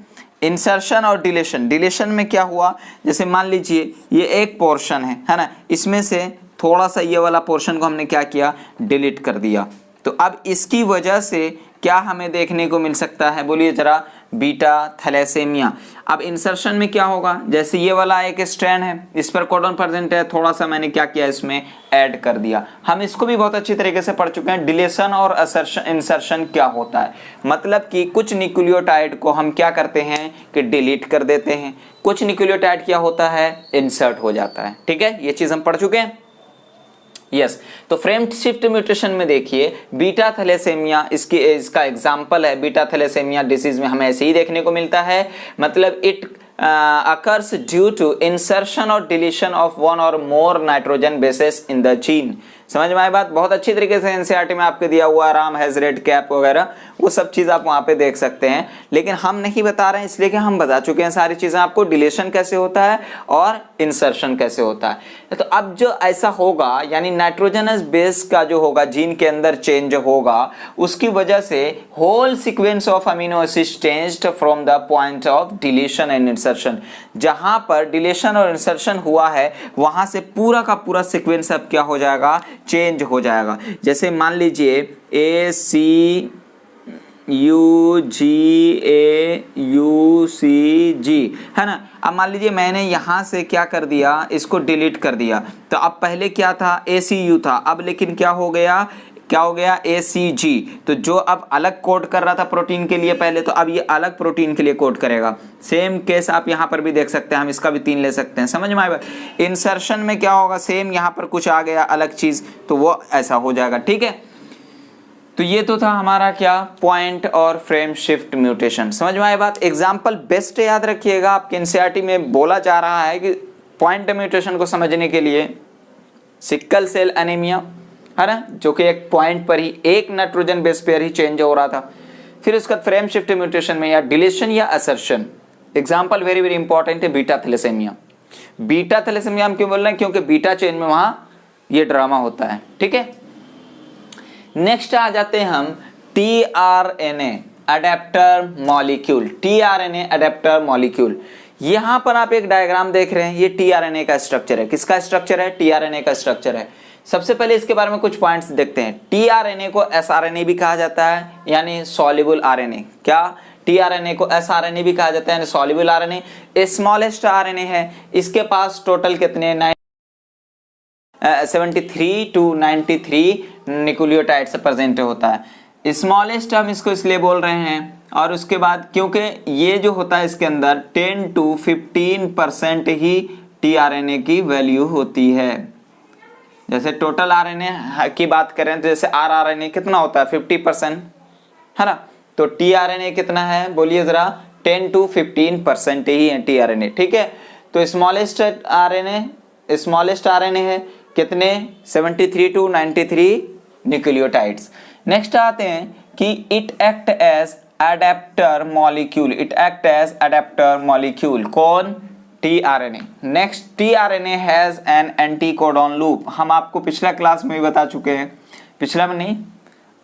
इंसर्शन और डिलीशन। डिलीशन में क्या हुआ, जैसे मान लीजिए ये एक पोर्शन है ना, इसमें से थोड़ा सा ये वाला पोर्शन को हमने क्या किया, डिलीट कर दिया। तो अब इसकी वजह से क्या हमें देखने को मिल सकता है, बोलिए जरा, बीटा थैलेसेमिया। अब इंसर्शन में क्या होगा, जैसे ये वाला एक स्ट्रैंड है, इस पर कोडन प्रेजेंट है, थोड़ा सा मैंने क्या किया, इसमें ऐड कर दिया। हम इसको भी बहुत अच्छी तरीके से पढ़ चुके हैं, डिलीशन और इंसर्शन क्या होता है। मतलब कि कुछ न्यूक्लियोटाइड को हम क्या करते हैं कि डिलीट कर देते हैं, कुछ न्यूक्लियोटाइड क्या होता है, इंसर्ट हो जाता है, ठीक है। ये चीज हम पढ़ चुके हैं, यस। तो फ्रेम शिफ्ट म्यूटेशन में देखिए, बीटा थैलेसेमिया इसका एग्जांपल है। बीटा थैलेसेमिया डिसीज में हमें ऐसे ही देखने को मिलता है, मतलब it occurs due to insertion or deletion of one or more nitrogen bases in the gene. समझ में आई बात? बहुत अच्छी तरीके से एनसीईआरटी में आपके दिया हुआ राम हैज रेड कैप वगैरह, वो सब चीज आप वहां पे देख सकते हैं, लेकिन हम नहीं बता रहे हैं इसलिए कि हम बता चुके हैं सारी चीजें आपको, डिलीशन कैसे होता है और इंसर्शन कैसे होता है। तो अब जो ऐसा होगा यानी नाइट्रोजनस बेस का जो होगा जीन के अंदर चेंज होगा, उसकी वजह से whole sequence of amino acids changed from the point of deletion and insertion. जहां पर डिलीशन और इंसर्शन हुआ है वहां से पूरा का पूरा सीक्वेंस अब क्या हो जाएगा, चेंज हो जाएगा। जैसे मान लीजिए ACUGAUCG है ना, अब मान लीजिए मैंने यहां से क्या कर दिया, इसको डिलीट कर दिया, तो अब पहले क्या था ACU था, अब लेकिन क्या हो गया ACG। तो जो अब अलग कोड कर रहा था प्रोटीन के लिए पहले, तो अब ये अलग प्रोटीन के लिए कोड करेगा। सेम केस आप यहां पर भी देख सकते हैं, हम इसका भी 3 ले सकते हैं, समझ में आएगा। इंसर्शन में क्या होगा, सेम यहां पर कुछ आ गया अलग चीज, तो वो ऐसा हो जाएगा, ठीक है। तो ये तो था हमारा क्या, पॉइंट और फ्रेम शिफ्ट म्यूटेशन। समझ में आए बात? एग्जाम्पल बेस्ट याद रखिएगा, आपके एनसीईआरटी में बोला जा रहा है कि पॉइंट म्यूटेशन को समझने के लिए सिकल सेल एनीमिया है ना, जो कि एक पॉइंट पर ही एक नाइट्रोजन बेस पेयर ही चेंज हो रहा था, फिर उसका फ्रेम शिफ्ट म्यूटेशन में या डिलीशन या assertion. Example very very important है बीटा थैलेसेमिया। बीटा थैलेसेमिया हम क्यों बोल रहे हैं, क्योंकि बीटा चेन में वहां ये ड्रामा होता है, ठीक है। नेक्स्ट आ जाते हैं हम tRNA adapter molecule. tRNA adapter molecule, यहां पर आप एक डायग्राम देख रहे हैं, ये tRNA का स्ट्रक्चर है। किसका स्ट्रक्चर है? tRNA का स्ट्रक्चर है। सबसे पहले इसके बारे में कुछ पॉइंट्स देखते हैं। tRNA को sRNA भी कहा जाता है, यानी सॉल्युबल RNA। क्या? tRNA को sRNA भी कहा जाता है, यानी सॉल्युबल RNA। स्मॉलेस्ट RNA है, इसके पास टोटल कितने 73 to 93 न्यूक्लियोटाइड्स प्रेजेंट होता है। स्मॉलेस्ट हम इसको इसलिए बोल रहे हैं, और उसके बाद क्योंकि ये जो होता है इसके अंदर 10 to 15% ही tRNA की वैल्यू होती है। जैसे टोटल RNA की बात करें तो जैसे rRNA कितना होता है 50% है ना, तो tRNA कितना है बोलिए जरा, 10 to 15% ही है tRNA, ठीक है। तो स्मॉलेस्ट RNA है कितने, 73 to 93 न्यूक्लियोटाइड्स। नेक्स्ट आते हैं कि it act as adaptor molecule. It act as adaptor molecule, कौन? tRNA। Next tRNA has an anticodon loop. हम आपको पिछला क्लास में भी बता चुके हैं, पिछला में नहीं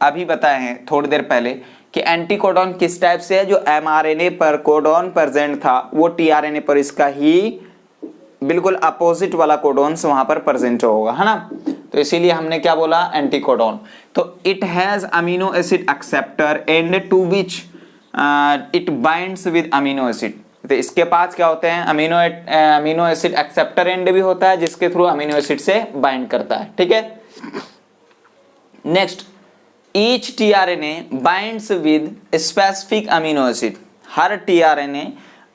अभी बताए हैं थोड़ी देर पहले, कि एंटीकोडॉन किस टाइप से है। जो mRNA पर कोडॉन प्रेजेंट था वो tRNA पर इसका ही बिल्कुल अपोजिट वाला कोडॉन्स वहां पर प्रेजेंट होगा, है ना। तो इसीलिए हमने क्या बोला, एंटीकोडॉन। तो it has amino acid acceptor end to which it binds with amino acid. तो इसके पास क्या होते हैं, अमीनो एसिड एक्सेप्टर एंड भी होता है, जिसके थ्रू अमीनो एसिड से बाइंड करता है, ठीक है। Next, each tRNA binds with specific amino acid. हर tRNA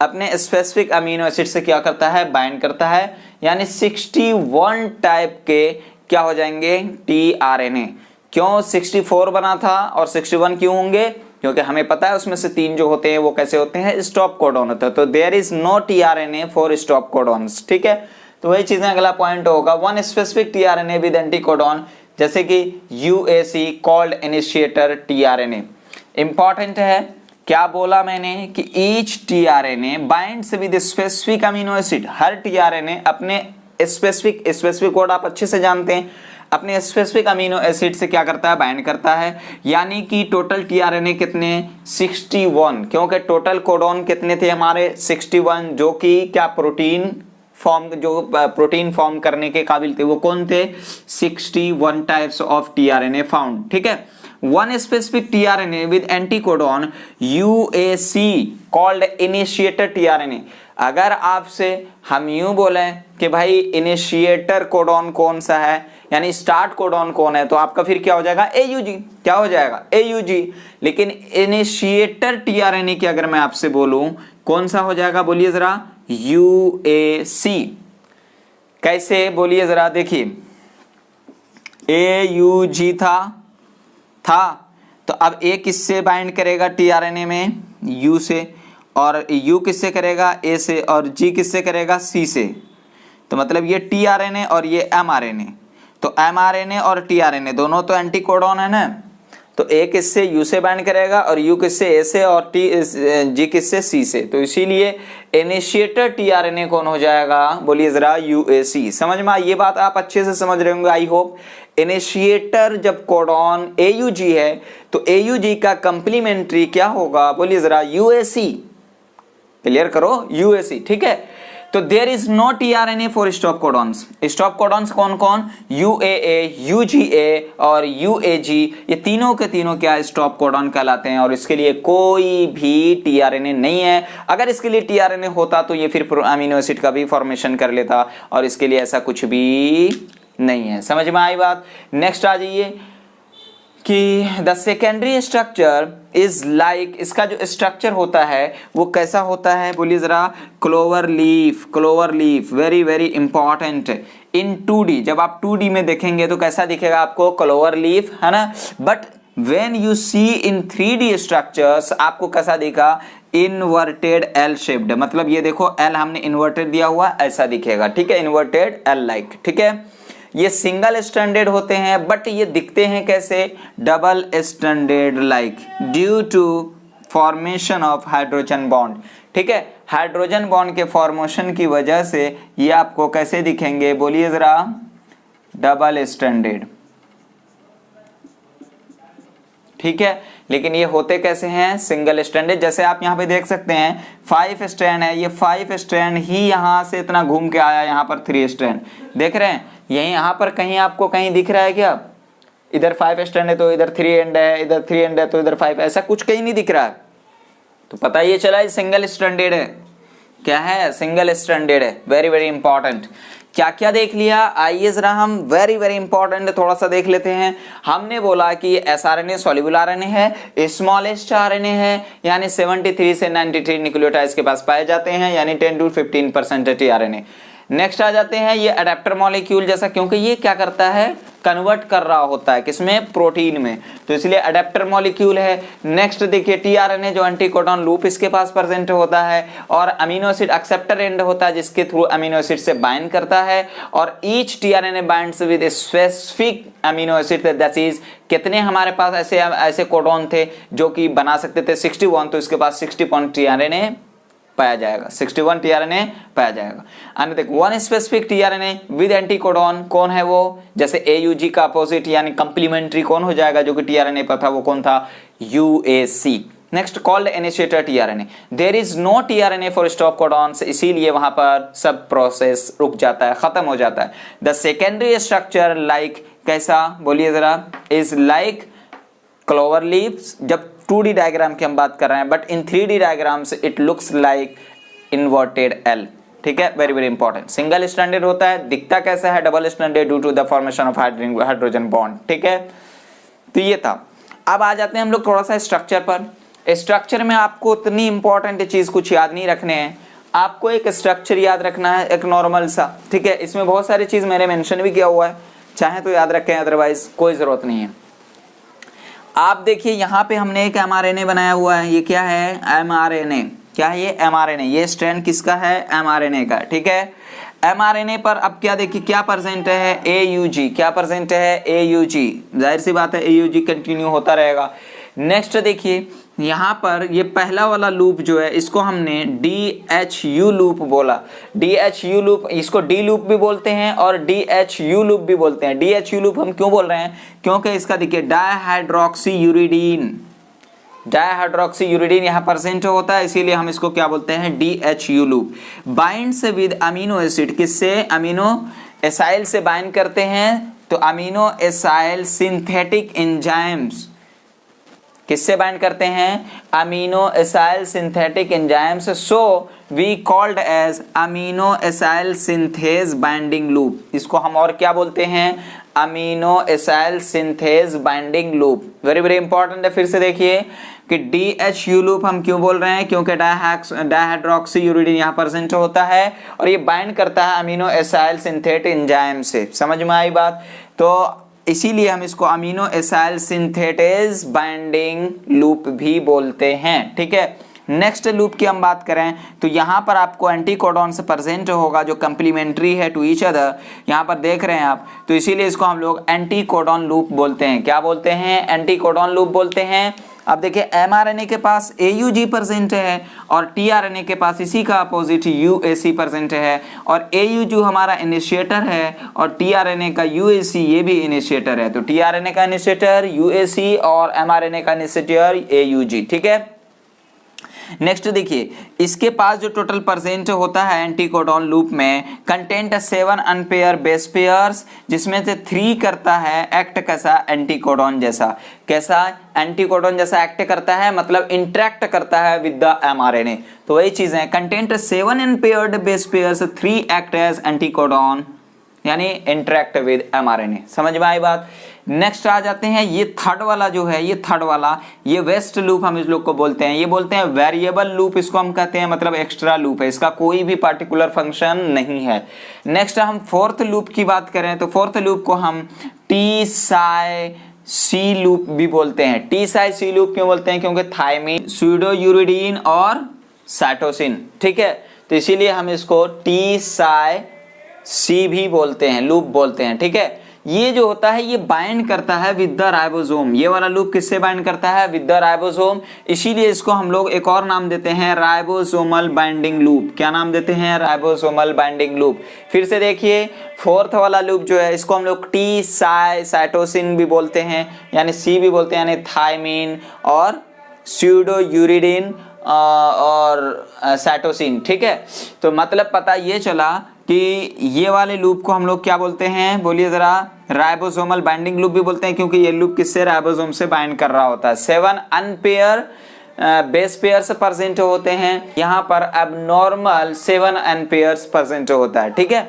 अपने स्पेसिफिक अमीनो एसिड से क्या करता है, बाइंड करता है, यानी 61 टाइप के क्या हो जाएंगे tRNA। क्यों 64 बना था और 61 क्यों होंगे, क्योंकि हमें पता है उसमें से 3 जो होते हैं वो कैसे होते हैं, स्टॉप कोडॉन होता है। तो there is no tRNA for stop codons, ठीक है। तो वही चीजें अगला पॉइंट होगा, one specific tRNA with anticodon, जैसे कि UAC called initiator tRNA। Important है, क्या बोला मैंने कि each tRNA binds with specific amino acid. हर tRNA अपने स्पेसिफिक कोड आप अच्छे से जानते हैं, अपने स्पेसिफिक अमीनो एसिड से क्या करता है, बाइंड करता है। यानी कि टोटल tRNA कितने, 61, क्योंकि टोटल कोडॉन कितने थे हमारे 61, जो कि क्या प्रोटीन फॉर्म करने के काबिल थे, वो कौन थे, 61 टाइप्स ऑफ tRNA फाउंड, ठीक है। One specific tRNA with anticodon UAC called initiator tRNA। अगर आपसे हम यूं बोले कि भाई इनिशिएटर कोडॉन कौन सा है, यानी स्टार्ट कोडॉन कौन है, तो आपका फिर क्या हो जाएगा, AUG। क्या हो जाएगा, AUG। लेकिन इनिशिएटर tRNA की अगर मैं आपसे बोलूं कौन सा हो जाएगा, बोलिए जरा, UAC। कैसे बोलिए जरा, देखिए AUG था तो अब A किससे बाइंड करेगा tRNA में, U से, और U किससे करेगा, A से, और G किससे करेगा, C से। तो मतलब ये tRNA और ये mRNA। तो mRNA और tRNA दोनों तो एंटी कोडॉन है ना, तो एक इससे U से बाइंड करेगा और U किससे A से और G किससे C से, तो इसीलिए इनिशिएटर tRNA कौन हो जाएगा, बोलिए जरा UAC। समझ में आई ये बात, आप अच्छे से समझ रहे होंगे आई होप। इनिशिएटर जब कोडॉन AUG है तो AUG का कंप्लीमेंट्री क्या होगा, बोलिए जरा UAC। क्लियर करो, UAC, ठीक है। तो there is no tRNA for stop codons. Stop codons कौन कौन, UAA, UGA और UAG, ये तीनों के तीनों क्या स्टॉप कोडॉन कहलाते हैं, और इसके लिए कोई भी tRNA नहीं है। अगर इसके लिए tRNA होता तो ये फिर अमीनो एसिड का भी फॉर्मेशन कर लेता, और इसके लिए ऐसा कुछ भी नहीं है। समझ में आई बात। नेक्स्ट आ जाइए कि the secondary structure is like, इसका जो स्ट्रक्चर होता है वो कैसा होता है, बोलिए जरा, clover leaf. Clover leaf very very important in 2D। जब आप 2D में देखेंगे तो कैसा दिखेगा आपको, क्लोवर लीफ, है ना। But when you see in 3D structures आपको कैसा दिखा, इन्वर्टेड एल शेप्ड। मतलब ये देखो एल हमने इन्वर्टेड दिया हुआ, ऐसा दिखेगा, ठीक है, इन्वर्टेड एल लाइक, ठीक है। ये सिंगल स्टैंडर्ड होते हैं बट ये दिखते हैं कैसे, double standard like, due to formation of hydrogen bond, ठीक है। हाइड्रोजन बॉन्ड के फॉर्मेशन की वजह से ये आपको कैसे दिखेंगे, बोलिए जरा, डबल स्टैंडर्ड, ठीक है। लेकिन ये होते कैसे हैं, सिंगल स्ट्रैंडेड। जैसे आप यहाँ पे देख सकते हैं 5 स्ट्रैंड है, ये 5 स्ट्रैंड ही यहाँ से इतना घूम के आया, यहाँ पर 3 स्ट्रैंड देख रहे हैं। यही यहाँ पर कहीं आपको कहीं दिख रहा है क्या, इधर 5 स्ट्रैंड है तो इधर 3 एंड है, इधर 3 एंड है तो इधर 5, ऐसा कुछ कहीं नहीं दिख रहा है। तो पता ये चला ये सिंगल स्ट्रैंडेड है, क्या है, सिंगल स्ट्रैंडेड है। Very very important. क्या क्या देख लिया, आइए जरा हम वेरी वेरी इंपॉर्टेंट थोड़ा सा देख लेते हैं। हमने बोला कि एसआरएनए सॉल्युबल आरएनए है, स्मॉलेस्ट आरएनए है, यानी 73 से 93 न्यूक्लियोटाइड्स के पास पाए जाते हैं, यानी 10 to 15% टीआरएनए। नेक्स्ट आ जाते हैं ये अडेप्टर मॉलिक्यूल जैसा, क्योंकि ये क्या करता है, कन्वर्ट कर रहा होता है किसमें, प्रोटीन में, तो इसलिए अडेप्टर मॉलिक्यूल है। नेक्स्ट देखिए टीआरएनए जो एंटीकोडॉन लूप इसके पास प्रेजेंट होता है, और अमीनो एसिड एक्सेप्टर एंड होता है जिसके थ्रू अमीनो एसिड से बाइंड करता है, और each tRNA binds with a specific amino acid. That is कितने हमारे पास ऐसे कोडॉन थे जो कि बना सकते थे 61, तो इसके पास 60 टीआरएनए पाया जाएगा, 61 टीआरएनए पाया जाएगा। अन्य देखो one specific tRNA with anticodon कौन है वो, जैसे एयूजी का अपोजिट यानी कंप्लीमेंट्री कौन हो जाएगा जो कि टीआरएनए पर था, वो कौन था, UAC. Next called initiator tRNA, there is no tRNA for stop codons, इसीलिए वहां पर सब प्रोसेस रुक जाता है, खत्म हो जाता है। द सेकेंडरी स्ट्रक्चर लाइक, कैसा बोलिए जरा, इज लाइक क्लोवर लीव्स। जब 2D डायग्राम की हम बात कर रहे हैं, but in 3D diagrams it looks like inverted L, ठीक है, very very important. Single standard होता है, दिखता कैसा है, double standard due to the formation of hydrogen bond, ठीक है। तो ये था। अब आ जाते हैं हम लोग थोड़ा सा स्ट्रक्चर पर। स्ट्रक्चर में आपको उतनी इंपॉर्टेंट चीज कुछ याद नहीं रखने हैं, आपको एक स्ट्रक्चर याद रखना है, एक नॉर्मल सा, ठीक है। इसमें बहुत सारी चीज मैंने मेंशन भी किया हुआ है, चाहे तो याद रखें, अदरवाइज कोई जरूरत नहीं है। आप देखिए यहाँ पे हमने एक एमआरएनए बनाया हुआ है, ये क्या है, एमआरएनए, क्या है ये, एमआरएनए। ये स्ट्रैंड किसका है, एमआरएनए का, ठीक है। एमआरएनए पर अब क्या देखिए क्या परसेंट है, एयूजी, क्या परसेंट है, एयूजी, जाहिर सी बात है एयूजी कंटिन्यू होता रहेगा। नेक्स्ट देखिए यहाँ पर ये पहला वाला लूप जो है इसको हमने DHU लूप बोला। DHU लूप, इसको D लूप भी बोलते हैं और DHU लूप भी बोलते हैं। DHU लूप हम क्यों बोल रहे हैं, क्योंकि इसका देखिए डायहाइड्रोक्सी यूरिडीन यहाँ परसेंट होता है, इसीलिए हम इसको क्या बोलते हैं, DHU loop. Binds with amino acid, किससे, अमीनो एसाइल से बाइंड करते हैं, तो अमीनो एसाइल सिंथेटिक एंजाइम्स, किससे बाइंड करते हैं, amino acyl synthetic enzymes. So we called as amino acyl synthase binding loop. इसको हम और क्या बोलते हैं, amino acyl synthase binding loop. Very very important है। फिर से देखिए कि DHU लूप हम क्यों बोल रहे हैं, क्योंकि डायहाइड्रोक्सी यूरिडीन यहाँ प्रेजेंट होता है और ये बाइंड करता है अमीनो एसाइल सिंथेटिक एंजाइम से। समझ में आई बात, तो इसीलिए हम इसको amino acyl synthetase binding loop भी बोलते हैं, ठीक है। नेक्स्ट लूप की हम बात करें तो यहाँ पर आपको एंटीकोडॉन से प्रेजेंट होगा जो कंप्लीमेंट्री है टू ईच अदर, यहाँ पर देख रहे हैं आप, तो इसीलिए इसको हम लोग एंटीकोडॉन लूप बोलते हैं। क्या बोलते हैं? एंटीकोडॉन लूप बोलते हैं। अब देखिए mRNA के पास AUG प्रेजेंट है और tRNA के पास इसी का अपोजिट UAC प्रेजेंट है, और AUG हमारा इनिशिएटर है और tRNA का UAC ये भी इनिशिएटर है। तो tRNA का इनिशिएटर UAC और mRNA का इनिशिएटर AUG, ठीक है। नेक्स्ट देखिए, इसके पास जो टोटल प्रेजेंट होता है एंटीकोडॉन लूप में कंटेंट 7 अनपेयर बेस पेयर्स, जिसमें से 3 करता है एक्ट कैसा? एंटीकोडॉन जैसा। कैसा? एंटीकोडॉन जैसा एक्ट करता है, मतलब इंटरेक्ट करता है विद द mRNA। तो वही चीज है, content 7 unpaired base pairs 3 act as anticodon, यानी इंटरेक्ट विद mRNA। समझ में आई बात? नेक्स्ट आ जाते हैं, ये थर्ड वाला जो है, ये थर्ड वाला, ये वेस्ट लूप हम इस लोग को बोलते हैं। ये बोलते हैं वेरिएबल लूप, इसको हम कहते हैं, मतलब एक्स्ट्रा लूप है, इसका कोई भी पार्टिकुलर फंक्शन नहीं है। नेक्स्ट हम फोर्थ लूप की बात करें तो फोर्थ लूप को हम टी साई सी लूप भी बोलते हैं। टी साई सी लूप क्यों बोलते हैं? क्योंकि थायमिन, स्यूडोयूरिडीन और साइटोसिन, ठीक है, तो इसीलिए हम इसको टी साई सी भी बोलते हैं, लूप बोलते हैं, ठीक है। ये जो होता है ये बाइंड करता है विद द राइबोसोम। ये वाला लूप किससे बाइंड करता है? With the ribosome. इसीलिए इसको हम लोग एक और नाम देते हैं राइबोसोमल बाइंडिंग लूप। क्या नाम देते हैं? Ribosomal binding loop. फिर से देखिए, फोर्थ वाला लूप जो है इसको हम लोग टी साइटोसिन भी बोलते हैं, यानी सी भी बोलते हैं, यानी थायमिन और स्यूडोयूरिडीन और साइटोसिन, ठीक है। तो मतलब पता ये चला कि ये वाले लूप को हम लोग क्या बोलते हैं? बोलिए जरा। राइबोसोमल बाइंडिंग लूप भी बोलते हैं, क्योंकि ये लूप किससे? राइबोसोम से बाइंड कर रहा होता है। 7 अनपेयर बेस पेयर्स प्रेजेंट होते हैं, यहाँ पर अब नॉर्मल 7 अनपेयर्स प्रेजेंट होता है, ठीक है।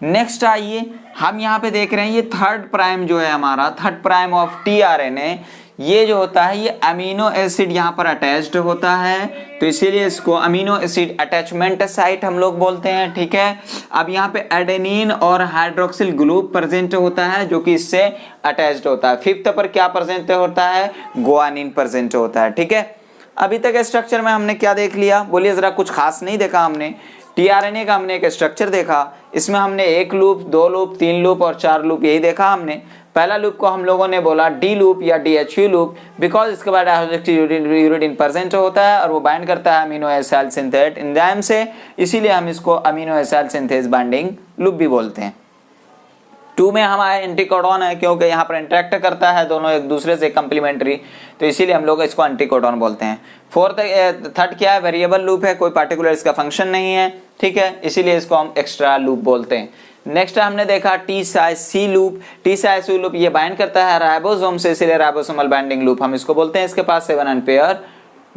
नेक्स्ट आइए, हम यहाँ पे देख रहे हैं ये थर्ड प्राइम जो है हमारा, थर्ड प्राइम ऑफ tRNA, ये जो होता है ये अमीनो एसिड यहाँ पर अटैच्ड होता है, तो इसीलिए इसको अमीनो एसिड अटैचमेंट साइट हम लोग बोलते हैं, ठीक है। अब यहाँ पे एडेनिन और हाइड्रोक्सिल ग्रुप प्रेजेंट होता है जो कि इससे अटैच्ड होता है। फिफ्थ पर क्या प्रेजेंट होता है? गुआनिन प्रेजेंट होता है, ठीक है। अभी तक स्ट्रक्चर में हमने क्या देख लिया? बोलिए जरा। कुछ खास नहीं देखा हमने। tRNA का हमने एक स्ट्रक्चर देखा, इसमें हमने 1 लूप, 2 लूप, 3 लूप और 4 लूप, यही देखा हमने। पहला लूप को हम लोगों ने बोला डी लूप या DHU लूप, बिकॉज इसके बाद यूरिडीन प्रेजेंट होता है और वो बाइंड करता है अमीनो एसिड सिंथेट एंजाइम से, इसीलिए हम इसको amino acid synthase binding loop भी बोलते हैं। 2 में हमारा एंटीकोडॉन है, क्योंकि यहाँ पर इंटरेक्ट करता है दोनों एक दूसरे से कंप्लीमेंट्री, तो इसीलिए हम लोग इसको एंटीकोडॉन बोलते हैं। थर्ड क्या है? वेरिएबल लूप है, कोई पार्टिकुलर इसका फंक्शन नहीं है, ठीक है, इसीलिए इसको हम एक्स्ट्रा लूप बोलते हैं। नेक्स्ट हमने देखा टी साई सी लूप। टी साई सी लूप ये बाइंड करता है राइबोसोम से, इसीलिए राइबोसोमल बाइंडिंग लूप हम इसको बोलते हैं। इसके पास 7 अनपेयर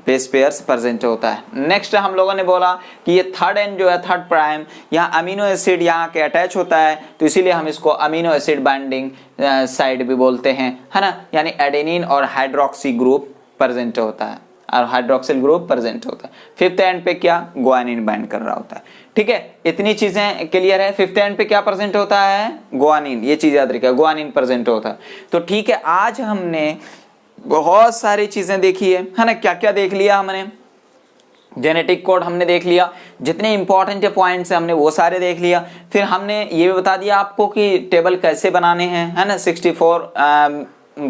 बेस पेयर्स प्रेजेंट होता है। नेक्स्ट हम लोगों ने बोला कि ये थर्ड एंड जो है, थर्ड प्राइम, यहाँ अमीनो एसिड यहाँ के अटैच होता है, तो इसीलिए हम इसको अमीनो एसिड बाइंडिंग साइड भी बोलते हैं, है ना, यानी एडेनिन और हाइड्रोक्सी ग्रुप प्रेजेंट होता है और हाइड्रोक्सिल ग्रुप प्रेजेंट होता है। फिफ्थ एंड पे क्या? गुआनिन बाइंड कर रहा होता है, ठीक है। इतनी चीजें क्लियर है। फिफ्थ एंड पे क्या प्रेजेंट होता है? गुआनिन, ये चीज याद रखिए, गुआनिन प्रेजेंट होता है। तो ठीक है, आज हमने बहुत सारी चीजें देखी है ना। क्या क्या देख लिया हमने? जेनेटिक कोड हमने देख लिया, जितने इंपॉर्टेंट पॉइंट्स हमने वो सारे देख लिया। फिर हमने ये भी बता दिया आपको कि टेबल कैसे बनाने हैं, है ना, 64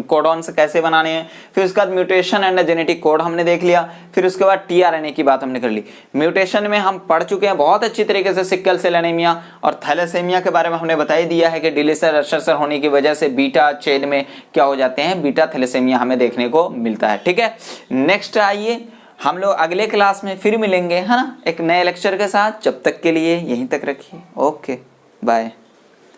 कोडॉन से कैसे बनाने हैं। फिर उसके बाद म्यूटेशन एंड जेनेटिक कोड हमने देख लिया। फिर उसके बाद tRNA की बात हमने कर ली। म्यूटेशन में हम पढ़ चुके हैं बहुत अच्छी तरीके से, सिकल सेल एनीमिया और थैलेसेमिया के बारे में हमने बता ही दिया है कि डिलीशर रशर होने की वजह से बीटा चेन में क्या हो जाते हैं, बीटा थैलेसेमिया हमें देखने को मिलता है, ठीक है। नेक्स्ट आइए, हम लोग अगले क्लास में फिर मिलेंगे, है ना, एक नए लेक्चर के साथ। जब तक के लिए यहीं तक रखिए। Okay, bye.